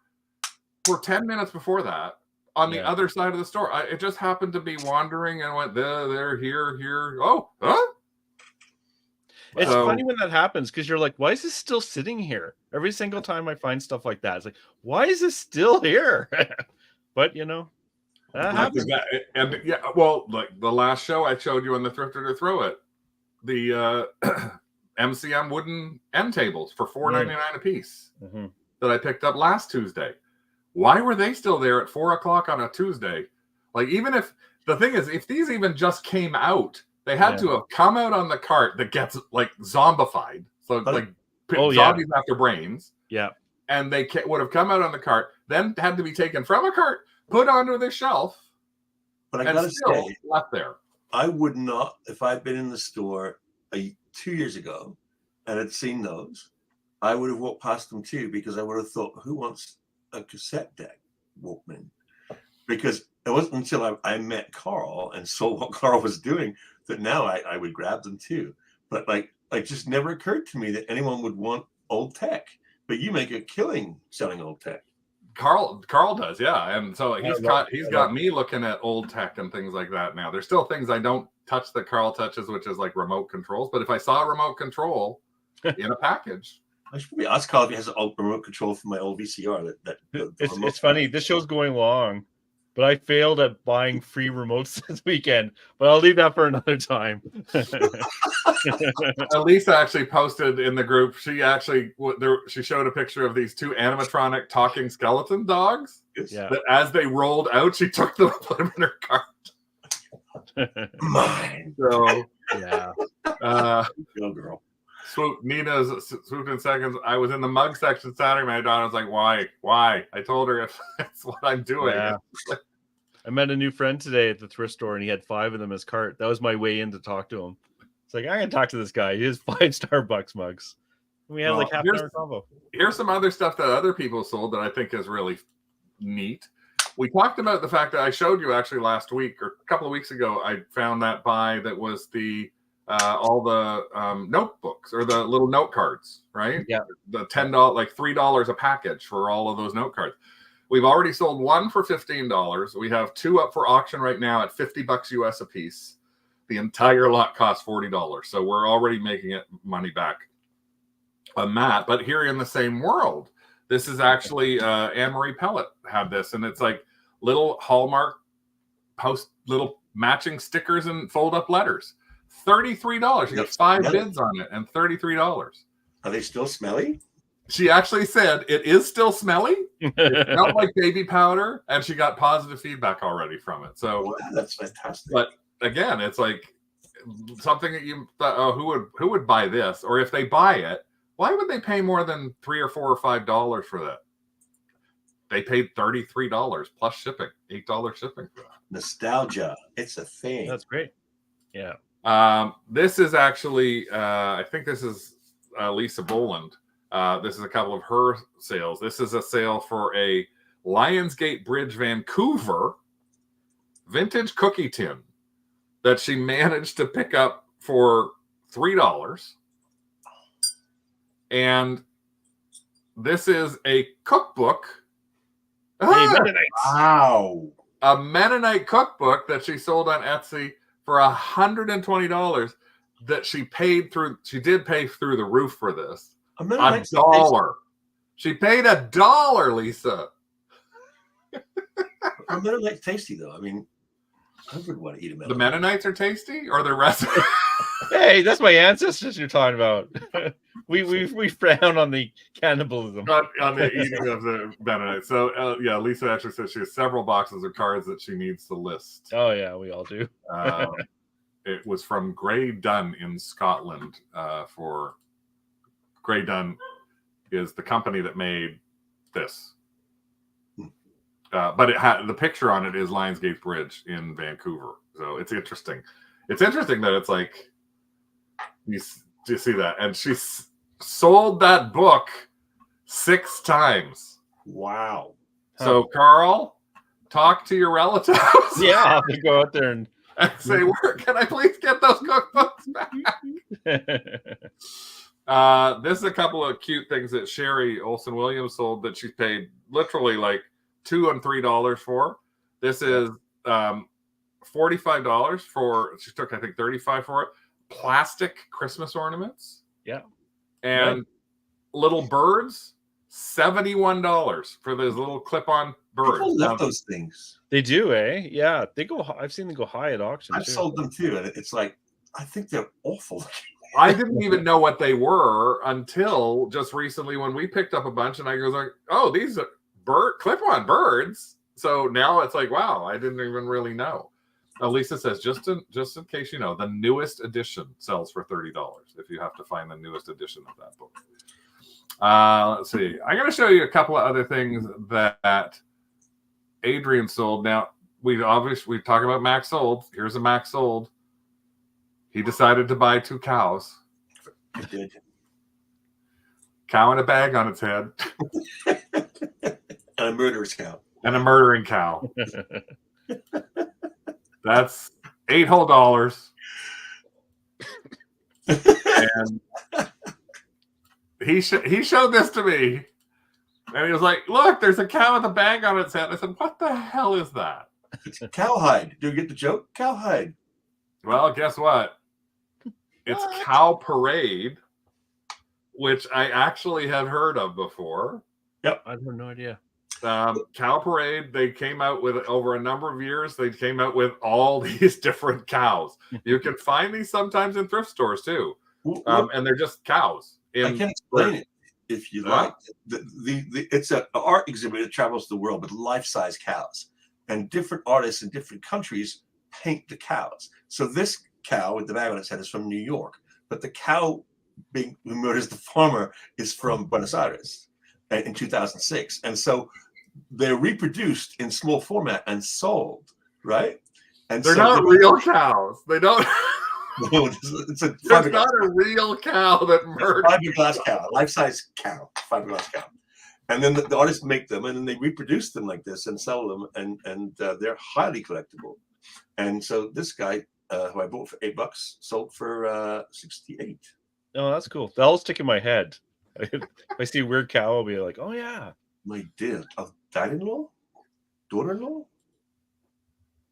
for 10 minutes before that on the other side of the store. It just happened to be wandering and went there, here. Oh, huh? It's funny when that happens because you're like, why is this still sitting here? Every single time I find stuff like that, it's like, why is this still here? But that happens. And yeah, well, like the last show I showed you on the Thrifter to Throw It, the MCM wooden end tables for $4.99 a piece that I picked up last Tuesday. Why were they still there at 4 o'clock on a Tuesday? Like, even if the thing is, if these even just came out, they had to have come out on the cart that gets like zombified. So like zombies after brains. Yeah. And they would have come out on the cart, then had to be taken from a cart, put onto the shelf, but I gotta say, left there. I would not, if I'd been in the store 2 years ago and had seen those, I would have walked past them too, because I would have thought, who wants a cassette deck Walkman? Because it wasn't until I met Carl and saw what Carl was doing that now I would grab them too. But like, it just never occurred to me that anyone would want old tech. But you make a killing selling old tech. Carl does, yeah. And so he's got me looking at old tech and things like that now. There's still things I don't touch that Carl touches, which is like remote controls. But if I saw a remote control in a package, I should probably ask Carl if he has a remote control for my old VCR. It's funny. This show's going long, but I failed at buying free remotes this weekend. But I'll leave that for another time. Elisa actually posted in the group. She showed a picture of these 2 animatronic talking skeleton dogs. Yeah. That as they rolled out, she took them and put them in her cart. Mine. So yeah. Go girl. Nina's swooped in seconds. I was in the mug section Saturday. My daughter was like, "Why?" I told her if that's what I'm doing. Yeah. I met a new friend today at the thrift store, and he had 5 of them in his cart. That was my way in to talk to him. It's like, I'm gonna talk to this guy. He has 5 Starbucks mugs. And we had like half an hour combo. Here's some other stuff that other people sold that I think is really neat. We talked about the fact that I showed you actually last week or a couple of weeks ago. I found that buy that was the all the notebooks or the little note cards, right? Yeah. The $10, like $3 a package for all of those note cards. We've already sold 1 for $15. We have 2 up for auction right now at $50 US a piece. The entire lot costs $40. So we're already making it money back on that. But here in the same world, this is actually Anne-Marie Pellet had this, and it's like little Hallmark little matching stickers and fold up letters. $33. She got 5 bids on it and $33. Are they still smelly? She actually said it is still smelly. It smelled like baby powder, and she got positive feedback already from it. So wow, that's fantastic. But again, it's like something that you thought, oh, who would buy this? Or if they buy it, why would they pay more than $3 or $4 or $5 for that? They paid $33 plus shipping, $8 shipping for that. Nostalgia, it's a thing. That's great. Yeah. This is actually, I think this is Lisa Boland. This is a couple of her sales. This is a sale for a Lionsgate Bridge, Vancouver vintage cookie tin that she managed to pick up for $3. And this is a cookbook. Wow. A Mennonite cookbook that she sold on Etsy for $120 that she did pay through the roof for this. $1. She paid $1, Lisa. A Mennonite's tasty though. I mean, I would want to eat a Mennonite. The Mennonites are tasty, or the rest? Hey, that's my ancestors you're talking about. we frown on the cannibalism. On the eating of the Benedict. So yeah, Lisa actually says she has several boxes of cards that she needs to list. Oh yeah, we all do. It was from Grey Dunn in Scotland. For Grey Dunn is the company that made this. But it had the picture on it is Lionsgate Bridge in Vancouver. So it's interesting. It's interesting that it's like you see that, and she's sold that book 6 times. Wow. So Carl, talk to your relatives. Yeah, I'll have to go out there and say, "Where can I please get those cookbooks back?" This is a couple of cute things that Sherry Olsen Williams sold that she paid literally like $2 and $3 for. This is $45 for. She took, I think, $35 for it. Plastic Christmas ornaments. Yeah. And little birds, $71 for those little clip-on birds. People love those things. They do, eh? Yeah, they go. I've seen them go high at auction. I've sold them too, and it's like I think they're awful. I didn't even know what they were until just recently when we picked up a bunch, and I was like, "Oh, these are clip-on birds." So now it's like, wow, I didn't even really know. Lisa says, just in case you know, the newest edition sells for $30 if you have to find the newest edition of that book. Let's see. I'm going to show you a couple of other things that Adrian sold. Now, we talk about Max sold. Here's a Max sold. He decided to buy 2 cows. He did. Cow in a bag on its head. And a murderous cow. And a murdering cow. That's $8 whole. And he showed this to me. And he was like, "Look, there's a cow with a bag on its head." I said, "What the hell is that?" It's cowhide. Do you get the joke? Cowhide. Well, guess what? It's Cow Parade, which I actually had heard of before. Yep. I have no idea. Cow Parade, they came out with, over a number of years, they came out with all these different cows. You can find these sometimes in thrift stores too. And they're just cows. I can explain it if you like. It's an art exhibit that travels the world with life-size cows. And different artists in different countries paint the cows. So this cow with the bag on its head is from New York. But the cow who murders the farmer is from Buenos Aires in 2006. And so they're reproduced in small format and sold, right? And they're not real cows. They don't. No, it's a There's not a real cow that murdered. Fiberglass cow, life-size cow, fiberglass cow. And then the artists make them, and then they reproduce them like this and sell them, and they're highly collectible. And so this guy, who I bought for $8, sold for 68. Oh, that's cool. That'll stick in my head. If I see a weird cow, I'll be like, "Oh yeah, My dear, dad-in-law, daughter-in-law,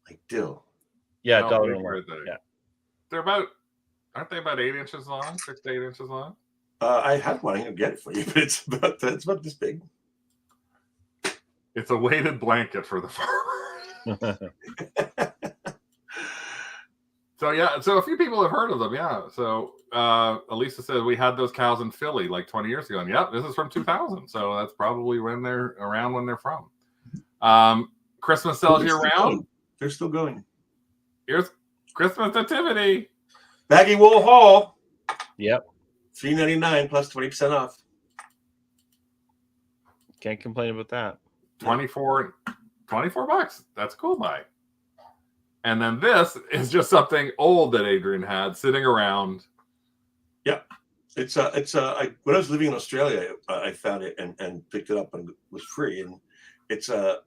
my dear." yeah, Oh, daughter-in-law." Yeah. They're about, aren't they about 8 inches long? 6 to 8 inches long? I have one. I can get it for you, but it's about this big. It's a weighted blanket for the farmer. So yeah, so a few people have heard of them. Yeah. So Elisa said we had those cows in Philly like 20 years ago, and yep, this is from 2000. So that's probably when they're around when they're from. Christmas sells year round. They're still going. Here's Christmas nativity. Baggy Wool Hall. Yep. $3.99 plus 20% off. Can't complain about that. 24 bucks. That's a cool buy. And then this is just something old that Adrian had sitting around. Yeah, it's when I was living in Australia, I found it and picked it up, and it was free. And it's the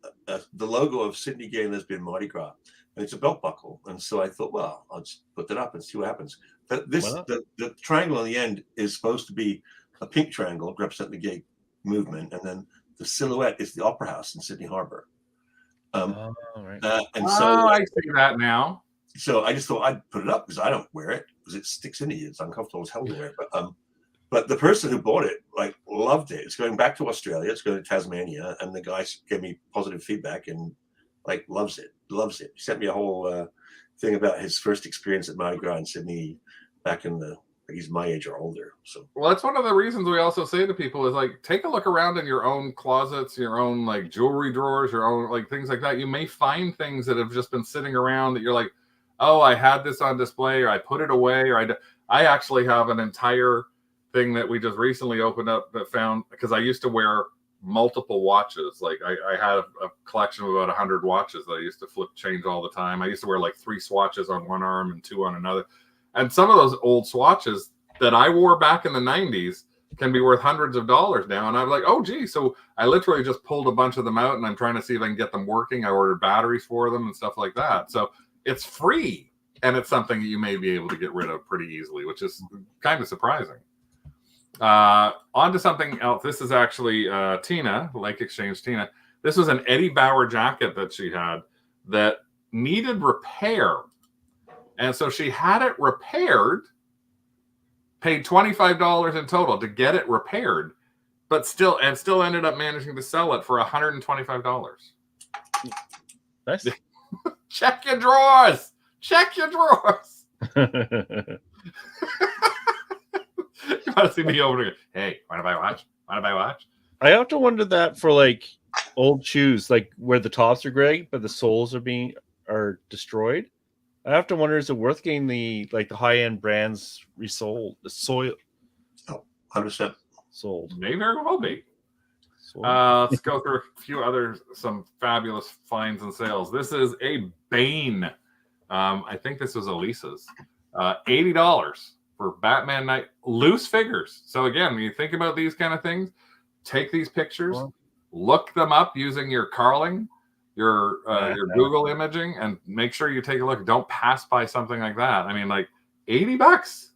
logo of Sydney Gay and Lesbian Mardi Gras, and it's a belt buckle. And so I thought, well, I'll just put that up and see what happens. The triangle on the end is supposed to be a pink triangle representing the gay movement, and then the silhouette is the Opera House in Sydney Harbor. Right. And so I see that now. So I just thought I'd put it up because I don't wear it because it sticks into you. It's uncomfortable as hell to wear. But the person who bought it loved it. It's going back to Australia. It's going to Tasmania, and the guy gave me positive feedback and loves it. He sent me a whole thing about his first experience at Mardi Gras in Sydney back in the, he's my age or older. So well, that's one of the reasons we also say to people is like, take a look around in your own closets, your own like jewelry drawers, your own like things like that. You may find things that have just been sitting around that you're like, oh, I had this on display, or I put it away, or I actually have an entire thing that we just recently opened up that found, because I used to wear multiple watches. Like I had a collection of about 100 watches that I used to change all the time. I used to wear like 3 swatches on one arm and 2 on another. And some of those old swatches that I wore back in the 90s can be worth hundreds of dollars now. And I'm like, oh, gee. So I literally just pulled a bunch of them out and I'm trying to see if I can get them working. I ordered batteries for them and stuff like that. So it's free. And it's something that you may be able to get rid of pretty easily, which is kind of surprising. On to something else. This is actually Tina, Lake Exchange Tina. This was an Eddie Bauer jacket that she had that needed repair. And so she had it repaired, paid $25 in total to get it repaired, but still ended up managing to sell it for $125. Nice. Check your drawers. Check your drawers. You want to see me over here? Hey, mind if I watch? Mind if I watch? I have to wonder that for like old shoes, like where the tops are great, but the soles are destroyed. I have to wonder, is it worth getting the high end brands resold? The soil. Oh, 100% sold. May very well be. Let's go through a few some fabulous finds and sales. This is a Bane. I think this was Elisa's. $80 for Batman Night loose figures. So again, when you think about these kind of things, take these pictures, look them up using your Carling, your Google imaging, and make sure you take a look. Don't pass by something like that. I mean, like $80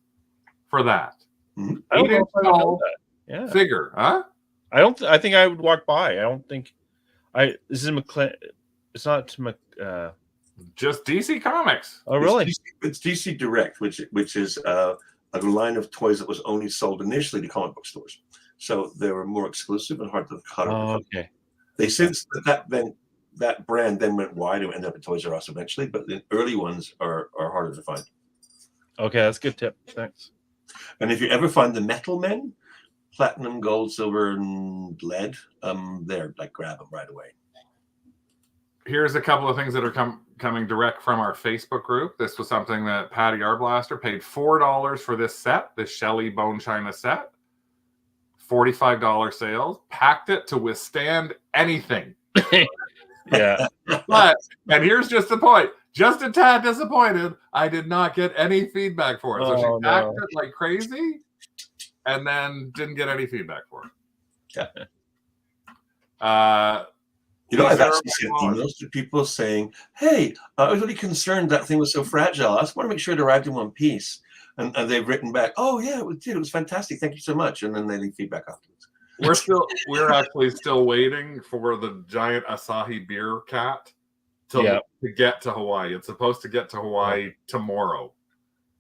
for that. I don't know if I would know that. Yeah. Figure, huh? I think I would walk by. I don't think this is it's not just DC Comics. Oh, really? It's DC Direct, which is a line of toys that was only sold initially to comic book stores. So they were more exclusive and hard to cut. Okay. They since that brand then went wide and ended up at Toys R Us eventually, but the early ones are harder to find. Okay, that's a good tip. Thanks. And if you ever find the Metal Men, platinum, gold, silver, and lead, they're like, grab them right away. Here's a couple of things that are coming direct from our Facebook group. This was something that Patty Arblaster paid $4 for this set, this Shelley Bone China set. $45 sales. Packed it to withstand anything. Yeah. And here's just the point. Just a tad disappointed. I did not get any feedback for it. So she packed it like crazy and then didn't get any feedback for it. Yeah. I've actually sent emails to people saying, hey, I was really concerned that thing was so fragile. I just want to make sure it arrived in one piece. And they've written back, oh, yeah, it was fantastic. Thank you so much. And then they leave feedback afterwards. We're actually still waiting for the giant Asahi beer cat to get to Hawaii. It's supposed to get to Hawaii tomorrow.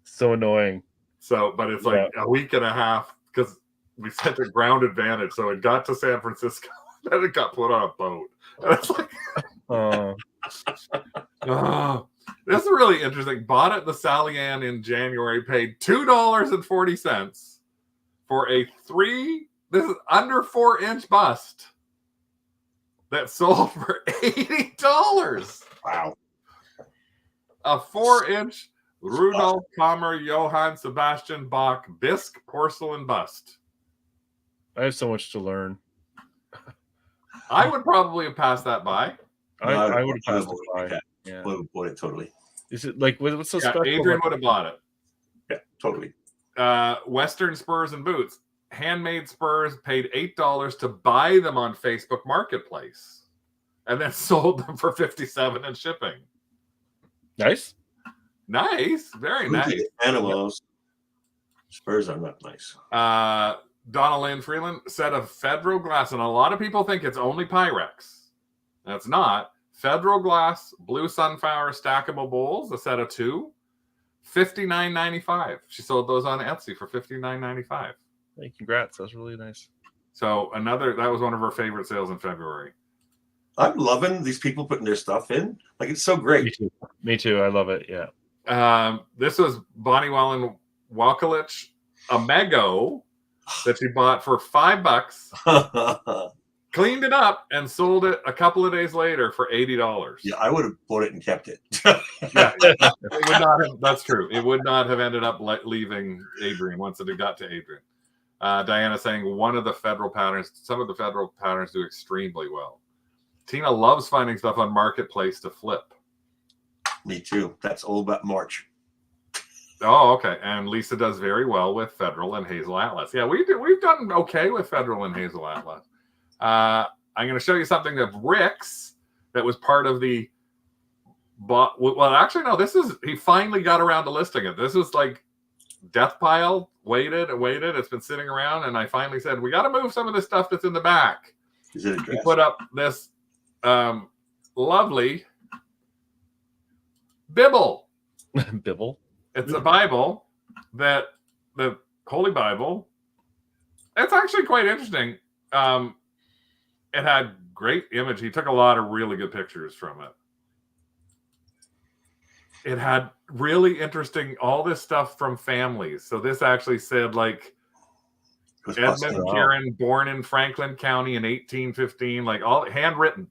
So annoying. But it's like a week and a half because we sent a ground advantage. So it got to San Francisco. Then it got put on a boat. And it's like, this is really interesting. Bought at the Sally Ann in January, paid $2.40 for this is under 4-inch bust that sold for $80. Wow. A 4-inch Rudolf Kammer Johann Sebastian Bach bisque porcelain bust. I have so much to learn. I would probably have passed that by. I would have passed it by. Yeah. Would have bought it totally. Is it like what's so special? Adrian would have bought it. Yeah, totally. Western spurs and boots. Handmade spurs, paid $8 to buy them on Facebook Marketplace and then sold them for $57 in shipping. Nice. Very nice. Animals. Spurs are not nice. Donna Lynn Freeland set of Federal glass, and a lot of people think it's only Pyrex. That's not. Federal glass, blue sunflower stackable bowls, a set of 2, $59.95. She sold those on Etsy for $59.95. Hey, congrats. That's really nice. So that was one of her favorite sales in February. I'm loving these people putting their stuff in. Like, it's so great. Me too. I love it. Yeah. This was Bonnie Wellen Walkalich Omego that she bought for $5, cleaned it up, and sold it a couple of days later for $80. Yeah, I would have bought it and kept it. Yeah, it would not have, that's true. It would not have ended up leaving Adrian once it had got to Adrian. Diana saying some of the federal patterns do extremely well. Tina loves finding stuff on Marketplace to flip. Me too. That's all about March. Oh, okay. And Lisa does very well with Federal and Hazel Atlas. Yeah, we've done okay with Federal and Hazel Atlas. I'm going to show you something of Rick's that was part of the. Well, actually, no. He finally got around to listing it. This was like death pile. Waited and waited. It's been sitting around, and I finally said, "We got to move some of this stuff that's in the back." Is it a dress? He put up this lovely Bible. Bibble. It's a Bible the Holy Bible. It's actually quite interesting. It had great image. He took a lot of really good pictures from it. It had really interesting, all this stuff from families. So this actually said like Edmund Kieran, born in Franklin County in 1815, like all handwritten.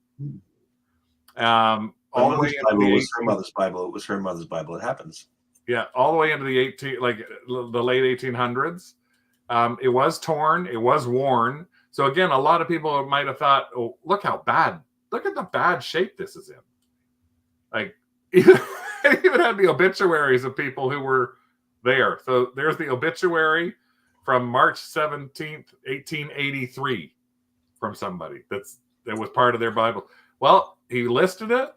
All the way into it was her mother's Bible. It was her mother's Bible. It happens. Yeah, all the way into the late 1800s. It was torn. It was worn. So again, a lot of people might have thought, "Oh, look at the bad shape this is in." Like, it even had the obituaries of people who were there. So there's the obituary from March 17th, 1883, from somebody that was part of their Bible. Well, he listed it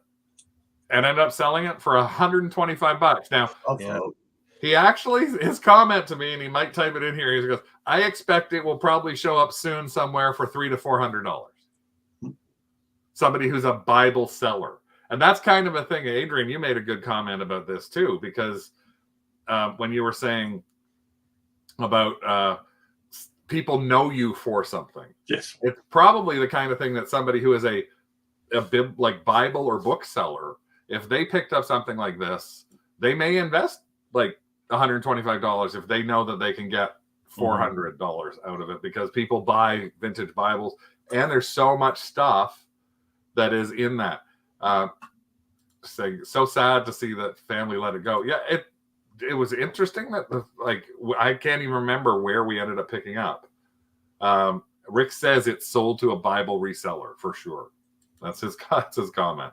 and ended up selling it for $125. Now, he actually, his comment to me, and he might type it in here, he goes, "I expect it will probably show up soon somewhere for $300 to $400. Somebody who's a Bible seller. And that's kind of a thing. Adrian, you made a good comment about this too, because when you were saying about people know you for something. Yes. It's probably the kind of thing that somebody who is a Bible or book seller, if they picked up something like this, they may invest like $125 if they know that they can get $400 out of it, because people buy vintage Bibles and there's so much stuff that is in that. So sad to see that family let it go. Yeah, it was interesting that I can't even remember where we ended up picking up. Rick says it's sold to a Bible reseller for sure. That's his comment.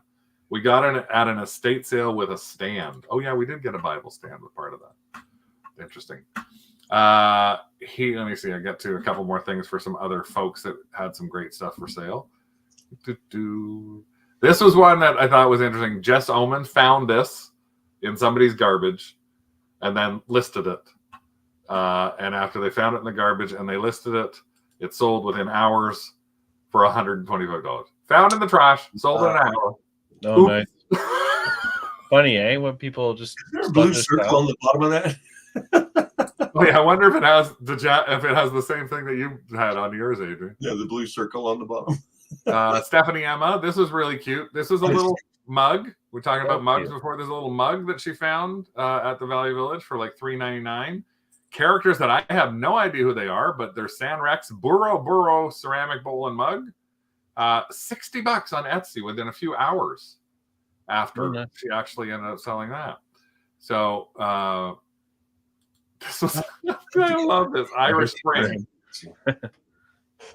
We got it at an estate sale with a stand. Oh yeah, we did get a Bible stand with part of that. Interesting. Let me see. I get to a couple more things for some other folks that had some great stuff for sale. This was one that I thought was interesting. Jess Oman found this in somebody's garbage and then listed it. And after they found it in the garbage and they listed it, it sold within hours for $125. Found in the trash, sold in an hour. Oh, nice. Funny, eh? When people just a blue circle on the bottom of that. Oh yeah, I wonder if it has the same thing that you had on yours, Adrian. Yeah, the blue circle on the bottom. Stephanie Emma, this was really cute. This is a little mug. We're talking about mugs before. There's a little mug that she found at the Valley Village for like $3.99. Characters that I have no idea who they are, but they're Sanrex Burro ceramic bowl and mug. $60 on Etsy within a few hours after she actually ended up selling that. So this was I love this Irish Spring.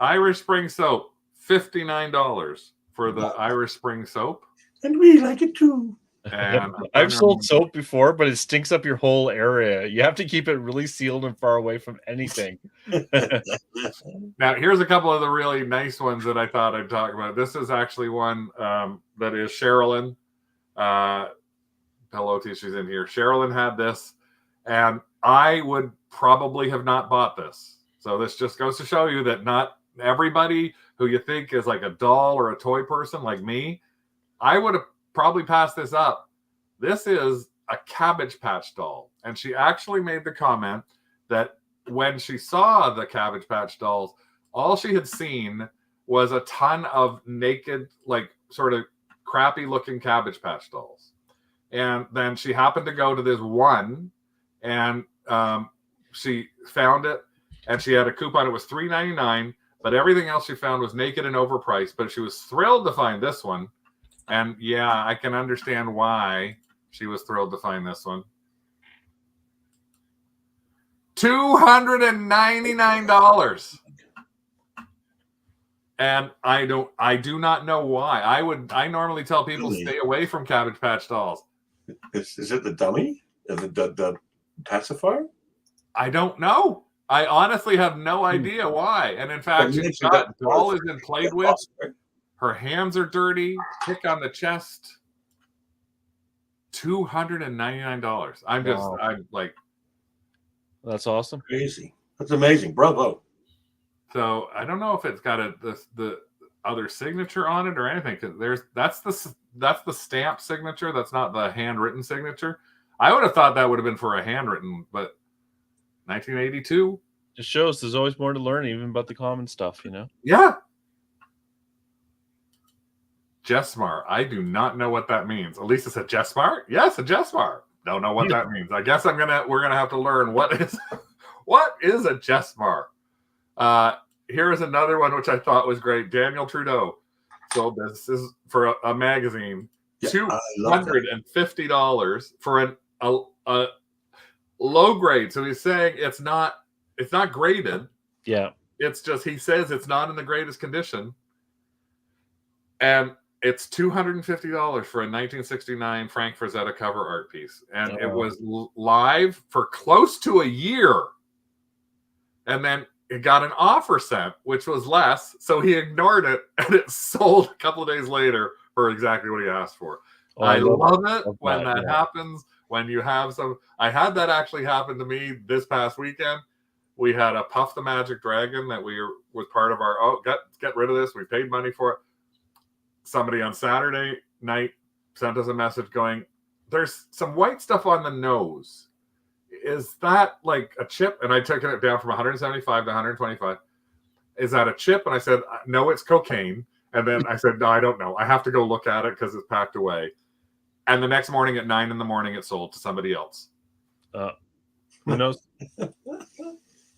Irish Spring soap, $59 for the Irish Spring soap. And we like it too. And I've sold soap before, but it stinks up your whole area. You have to keep it really sealed and far away from anything. Now, here's a couple of the really nice ones that I thought I'd talk about. This is actually one that is Sherilyn. Hello, she's in here. Sherilyn had this, and I would probably have not bought this. So this just goes to show you that not everybody who you think is like a doll or a toy person like me, I would have probably passed this up. This is a Cabbage Patch doll. And she actually made the comment that when she saw the Cabbage Patch dolls, all she had seen was a ton of naked, like sort of crappy looking Cabbage Patch dolls. And then she happened to go to this one, and she found it, and she had a coupon. It was $3.99, but everything else she found was naked and overpriced. But she was thrilled to find this one, and yeah, I can understand why she was thrilled to find this one. $299. And I do not know why. I normally tell people Really? stay away from Cabbage Patch dolls. Is it the dummy? The pacifier? I don't know. I honestly have no idea why. And in fact, she's got doll isn't played with. Her hands are dirty. Kick on the chest. $299. I'm like, That's awesome. Crazy. That's amazing. Bravo. so I don't know if it's got the other signature on it or anything, because that's the stamp signature. That's not the handwritten signature. I would have thought that would have been for a handwritten, but 1982. Just shows there's always more to learn, even about the common stuff, you know? Yeah. Jessmar. I do not know what that means. Elisa said Jessmar? Yes, a Jessmar. Don't know what that means. I guess we're gonna have to learn what is a Jessmar. Here is another one which I thought was great. Daniel Trudeau sold this. This is for a magazine. Yeah, $250 for a low grade. So he's saying it's not graded. Yeah. It's just, he says it's not in the greatest condition. And it's $250 for a 1969 Frank Frazetta cover art piece. And it was live for close to a year. And then it got an offer sent, which was less. So he ignored it, and it sold a couple of days later for exactly what he asked for. I love it when that happens. When you have I had that actually happen to me this past weekend. We had a Puff the Magic Dragon that was part of our, get rid of this. We paid money for it. Somebody on Saturday night sent us a message going, there's some white stuff on the nose. Is that like a chip? And I took it down from 175 to 125. Is that a chip? And I said, no, it's cocaine. And then I said, no, I don't know. I have to go look at it because it's packed away. And the next morning at 9 in the morning, it sold to somebody else. Who knows?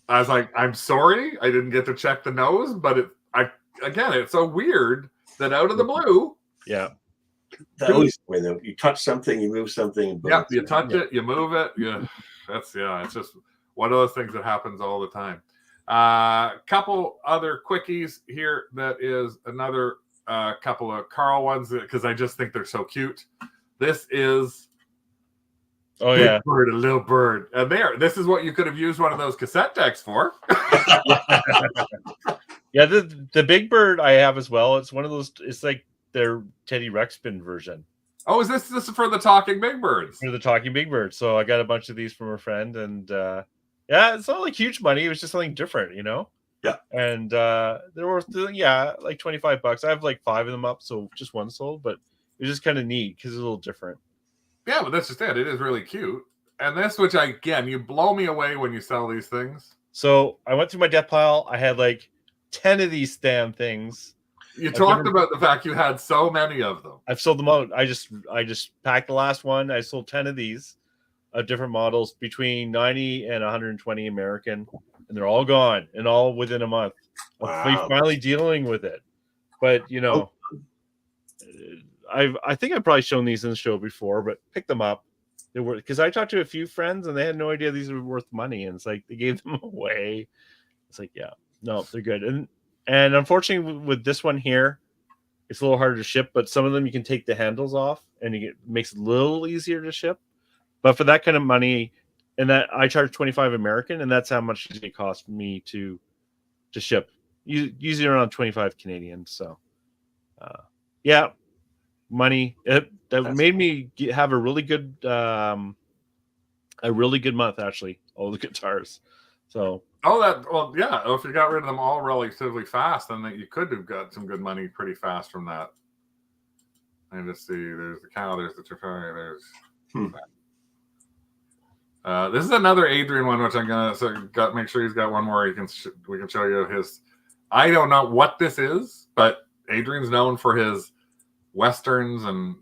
I was like, I'm sorry, I didn't get to check the nose, but it's so weird that out of the blue. Yeah. That always the way, though. You touch something, you move something. Yep, you touch it, you move it. Yeah, it's just one of those things that happens all the time. Couple other quickies here. That is another couple of Carl ones because I just think they're so cute. This is Big Bird, a little bird. And this is what you could have used one of those cassette decks for. Yeah, the Big Bird I have as well. It's one of those, it's like their Teddy Ruxpin version. Oh, is this for the Talking Big Birds? For the Talking Big Bird. So I got a bunch of these from a friend, and yeah, it's not like huge money. It was just something different, you know? Yeah. And they're worth, like $25. I have like 5 of them up, so just one sold, but it was just kind of neat because it's a little different. Yeah, but that's just it. It is really cute. And this, which again, you blow me away when you sell these things. So I went through my debt pile. I had like 10 of these damn things. You talked about the fact you had so many of them. I've sold them out. I just packed the last one. I sold 10 of these of different models between 90 and 120 American, and they're all gone and all within a month. Wow. I'm finally dealing with it. But I think I've probably shown these in the show before, but pick them up. They were, because I talked to a few friends and they had no idea these were worth money, and it's like they gave them away. It's like, yeah, no, they're good. And unfortunately with this one here, it's a little harder to ship, but some of them you can take the handles off and it makes it a little easier to ship. But for that kind of money, and that I charge 25 American, and that's how much it cost me to ship. Usually around 25 Canadian. So yeah, money. That made me have a really good month, actually. All the guitars. So if you got rid of them all relatively fast, then you could have got some good money pretty fast from that. And just see, there's the cow, there's the Trafalgar, there's this is another Adrian one, which I'm gonna make sure he's got one more. We can show you his. I don't know what this is, but Adrian's known for his westerns and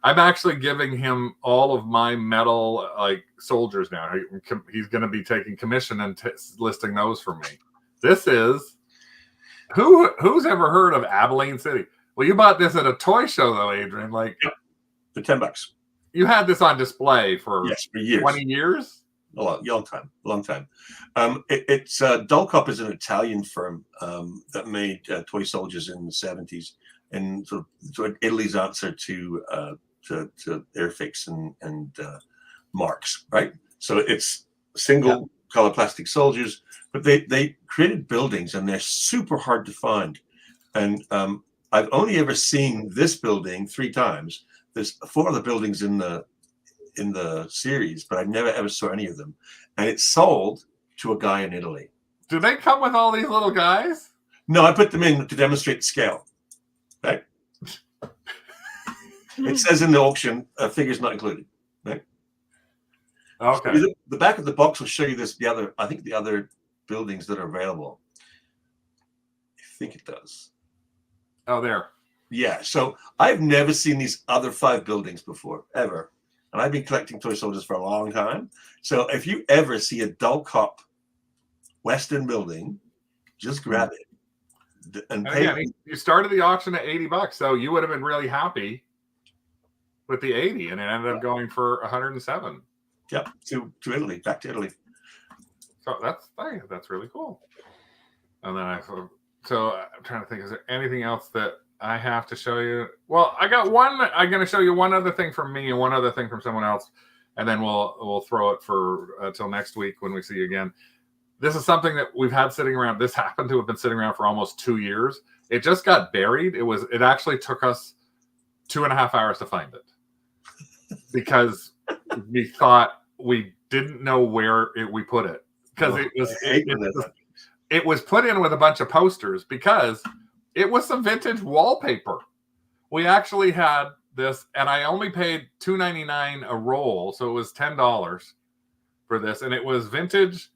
I'm actually giving him all of my metal like soldiers now. He's going to be taking commission and listing those for me. This is who's ever heard of Abilene City? Well, you bought this at a toy show though, Adrian. Like for $10. You had this on display for for years. 20 years. A long time. It's Dolcop is an Italian firm that made toy soldiers in the 70s, and sort of Italy's answer to Airfix and Marks, right? So it's single color plastic soldiers, but they created buildings, and they're super hard to find. And I've only ever seen this building 3 times. There's 4 other buildings in the series, but I never ever saw any of them. And it's sold to a guy in Italy. Do they come with all these little guys? No, I put them in to demonstrate the scale. Right? It says in the auction, figures not included. Right? Okay. So the back of the box will show you this. I think the other buildings that are available. I think it does. Oh, there. Yeah. So I've never seen these other 5 buildings before, ever. And I've been collecting toy soldiers for a long time. So if you ever see a Dolcop Western building, just grab it and pay. Again, you started the auction at $80, so you would have been really happy with the 80, and it ended up going for 107. Yep, to Italy, back to Italy. So that's really cool. And then I'm trying to think, is there anything else that I have to show you? Well, I got one. I'm going to show you one other thing from me and one other thing from someone else, and then we'll throw it for till next week when we see you again. This is something that we've had sitting around. This happened to have been sitting around for almost 2 years. It just got buried. It actually took us 2.5 hours to find it because we thought we didn't know where we put it, because it was put in with a bunch of posters because it was some vintage wallpaper. We actually had this, and I only paid $2.99 a roll, so it was $10 for this, and it was vintage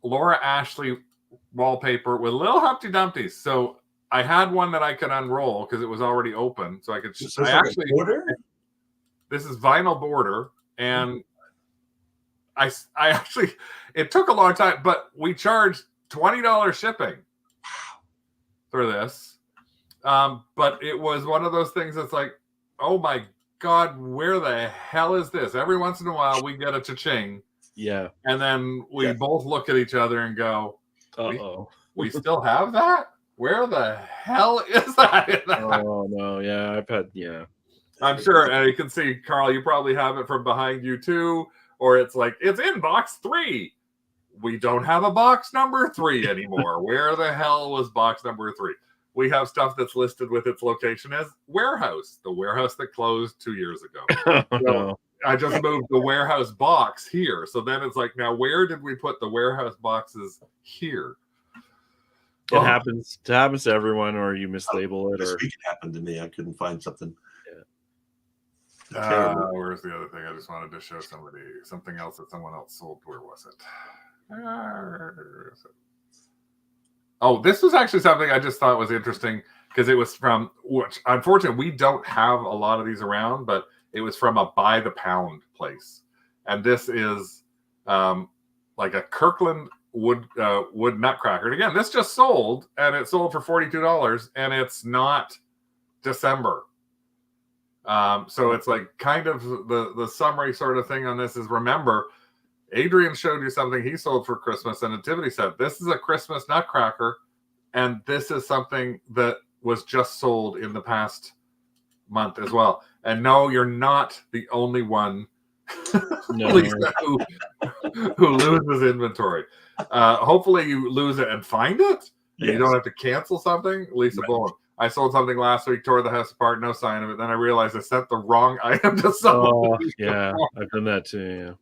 Laura Ashley wallpaper with little Humpty Dumptys. So I had one that I could unroll because it was already open, so I could. This is vinyl border, and I actually, it took a long time, but we charged $20 shipping for this. But it was one of those things that's like, oh my God, where the hell is this? Every once in a while we get a cha-ching. Yeah. And then we both look at each other and go, uh-oh. We still have that? Where the hell is that? Oh no, yeah, I've had, I'm sure, and you can see, Carl, you probably have it from behind you too, or it's like, it's in box 3. We don't have a box number 3 anymore. Where the hell was box number 3? We have stuff that's listed with its location as warehouse, the warehouse that closed 2 years ago. So I just moved the warehouse box here. So then it's like, now where did we put the warehouse boxes here? It happens to everyone, or you mislabel it. This or week it happened to me. I couldn't find something. Where's the other thing? I just wanted to show somebody something else that someone else sold. Where was it? Oh, this was actually something I just thought was interesting because it was from, which unfortunately we don't have a lot of these around, but it was from a by the pound place. And this is like a Kirkland wood nutcracker. And again, this just sold, and it sold for $42, and it's not December. So it's like kind of the summary sort of thing on this is, remember, Adrian showed you something he sold for Christmas, a nativity set. This is a Christmas nutcracker, and this is something that was just sold in the past month as well. And no, you're not the only one, Lisa, who loses inventory. Hopefully you lose it and find it. Yes. You don't have to cancel something. Lisa Bowen. I sold something last week, tore the house apart, no sign of it. Then I realized I sent the wrong item to someone. Oh, yeah, I've done that too, yeah.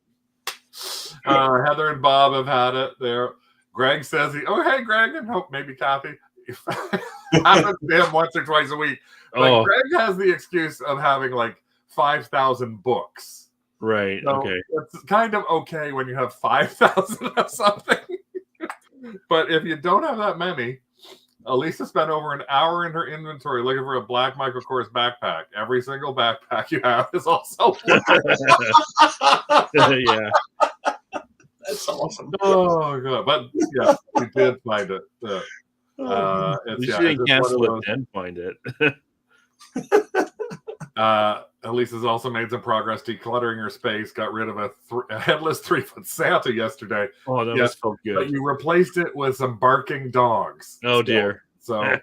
Heather and Bob have had it there. Greg says hey Greg, and hope maybe Kathy. Happens to him once or twice a week. But Greg has the excuse of having like 5,000 books. Right. So okay. It's kind of okay when you have 5,000 of something. But if you don't have that many, Elisa spent over an hour in her inventory looking for a black Michael Kors backpack. Every single backpack you have is also Yeah. That's awesome. Oh god! But yeah, we did find it. At least It's you didn't just one cancel of it and find it. Elisa's also made some progress decluttering her space. Got rid of a headless 3-foot Santa yesterday. Oh, that Yes, was so but good. you replaced it with some barking dogs. Oh dear. So, yeah,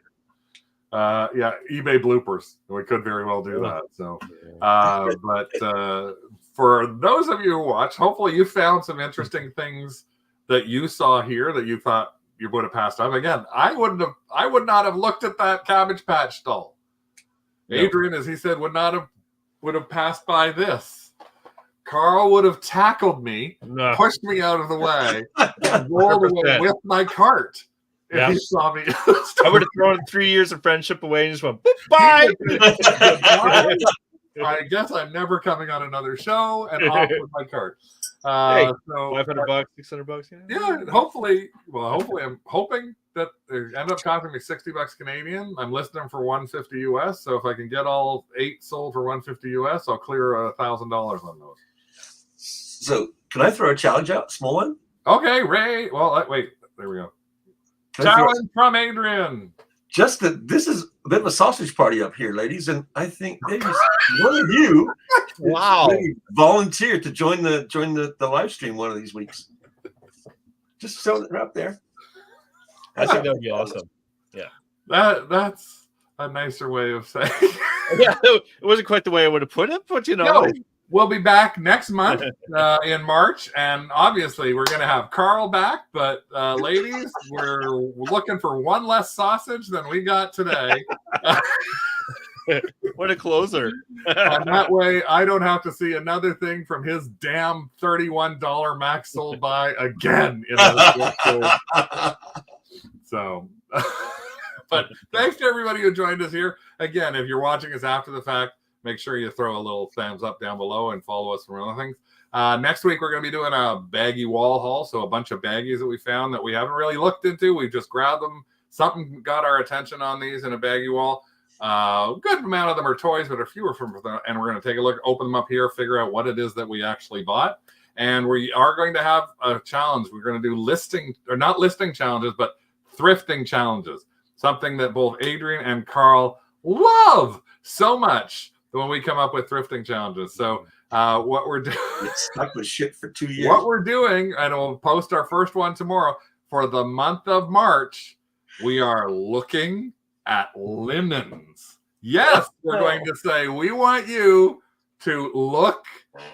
eBay bloopers. We could very well do that. So, but for those of you who watch, hopefully you found some interesting things that you saw here that you thought you would have passed up. Again, I would not have looked at that Cabbage Patch doll. No. Adrian, as he said, would have passed by this. Carl would have tackled me, No. pushed me out of the way, and rolled away 100%. with my cart. If Yeah. he saw me, I would have thrown 3 years of friendship away and just went, bye. I guess I'm never coming on another show, and off with my cart. Hey, So $500, $600. yeah, hopefully I'm hoping that they end up costing me $60 Canadian. I'm listing them for $150 US. So if I can get all 8 sold for $150 US, I'll clear $1,000 on those. So can I throw a challenge out? Small one? Okay, Ray. Well, wait, there we go. Can I throw- Challenge from Adrian. Just that this is a bit of a sausage party up here, ladies, and I think maybe one of you Wow. maybe volunteer to join the live stream one of these weeks. Just so they're up there. I think that would be awesome. That's a nicer way of saying. Yeah, it wasn't quite the way I would have put it, but you know. No, we'll be back next month in March, and obviously we're going to have Carl back. But ladies, we're looking for one less sausage than we got today. What a closer. And that way, I don't have to see another thing from his damn $31 max sold by again. So, but thanks to everybody who joined us here. Again, if you're watching us after the fact, make sure you throw a little thumbs up down below and follow us for other things. Next week, we're going to be doing a baggy wall haul. So a bunch of baggies that we found that we haven't really looked into. We've just grabbed them. Something got our attention on these in a baggy wall. Good amount of them are toys, but a few are from them. And we're going to take a look, open them up here, figure out what it is that we actually bought. And we are going to have a challenge. We're going to do not listing challenges, but thrifting challenges. Something that both Adrian and Carl love so much when we come up with thrifting challenges. So what we're doing, stuck with shit for 2 years. what we're doing, and we'll post our first one tomorrow, for the month of March, we are looking at linens. Yes, we're going to say we want you to look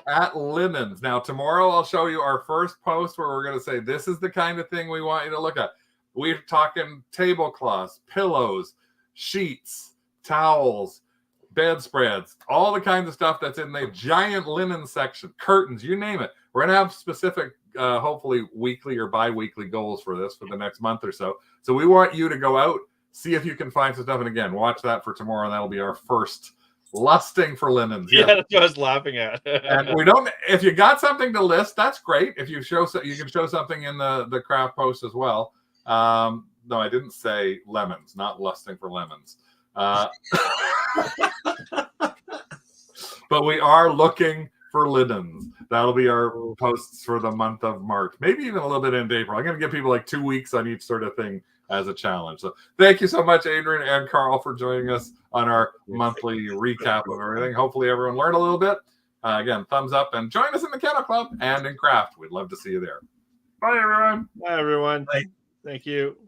at linens. Now, tomorrow I'll show you our first post where we're going to say this is the kind of thing we want you to look at. We're talking tablecloths, pillows, sheets, towels, bedspreads, all the kinds of stuff that's in the giant linen section, curtains, you name it. We're going to have specific, hopefully weekly or bi-weekly goals for this for the next month or so. So we want you to go out, see if you can find some stuff. And again, watch that for tomorrow. And that'll be our first lusting for linens. Yeah, that's what I was laughing at. And we don't, if you got something to list, that's great. If you show, you can show something in the craft post as well. No, I didn't say lemons, not lusting for lemons. But we are looking for linens. That'll be our posts for the month of March, maybe even a little bit into April. I'm going to give people like 2 weeks on each sort of thing as a challenge. So thank you so much, Adrian and Carl, for joining us on our monthly recap of everything. Hopefully everyone learned a little bit. Again, thumbs up and join us in the Kennel Club and in craft. We'd love to see you there. Bye, everyone. Bye, everyone. Bye. Thank you.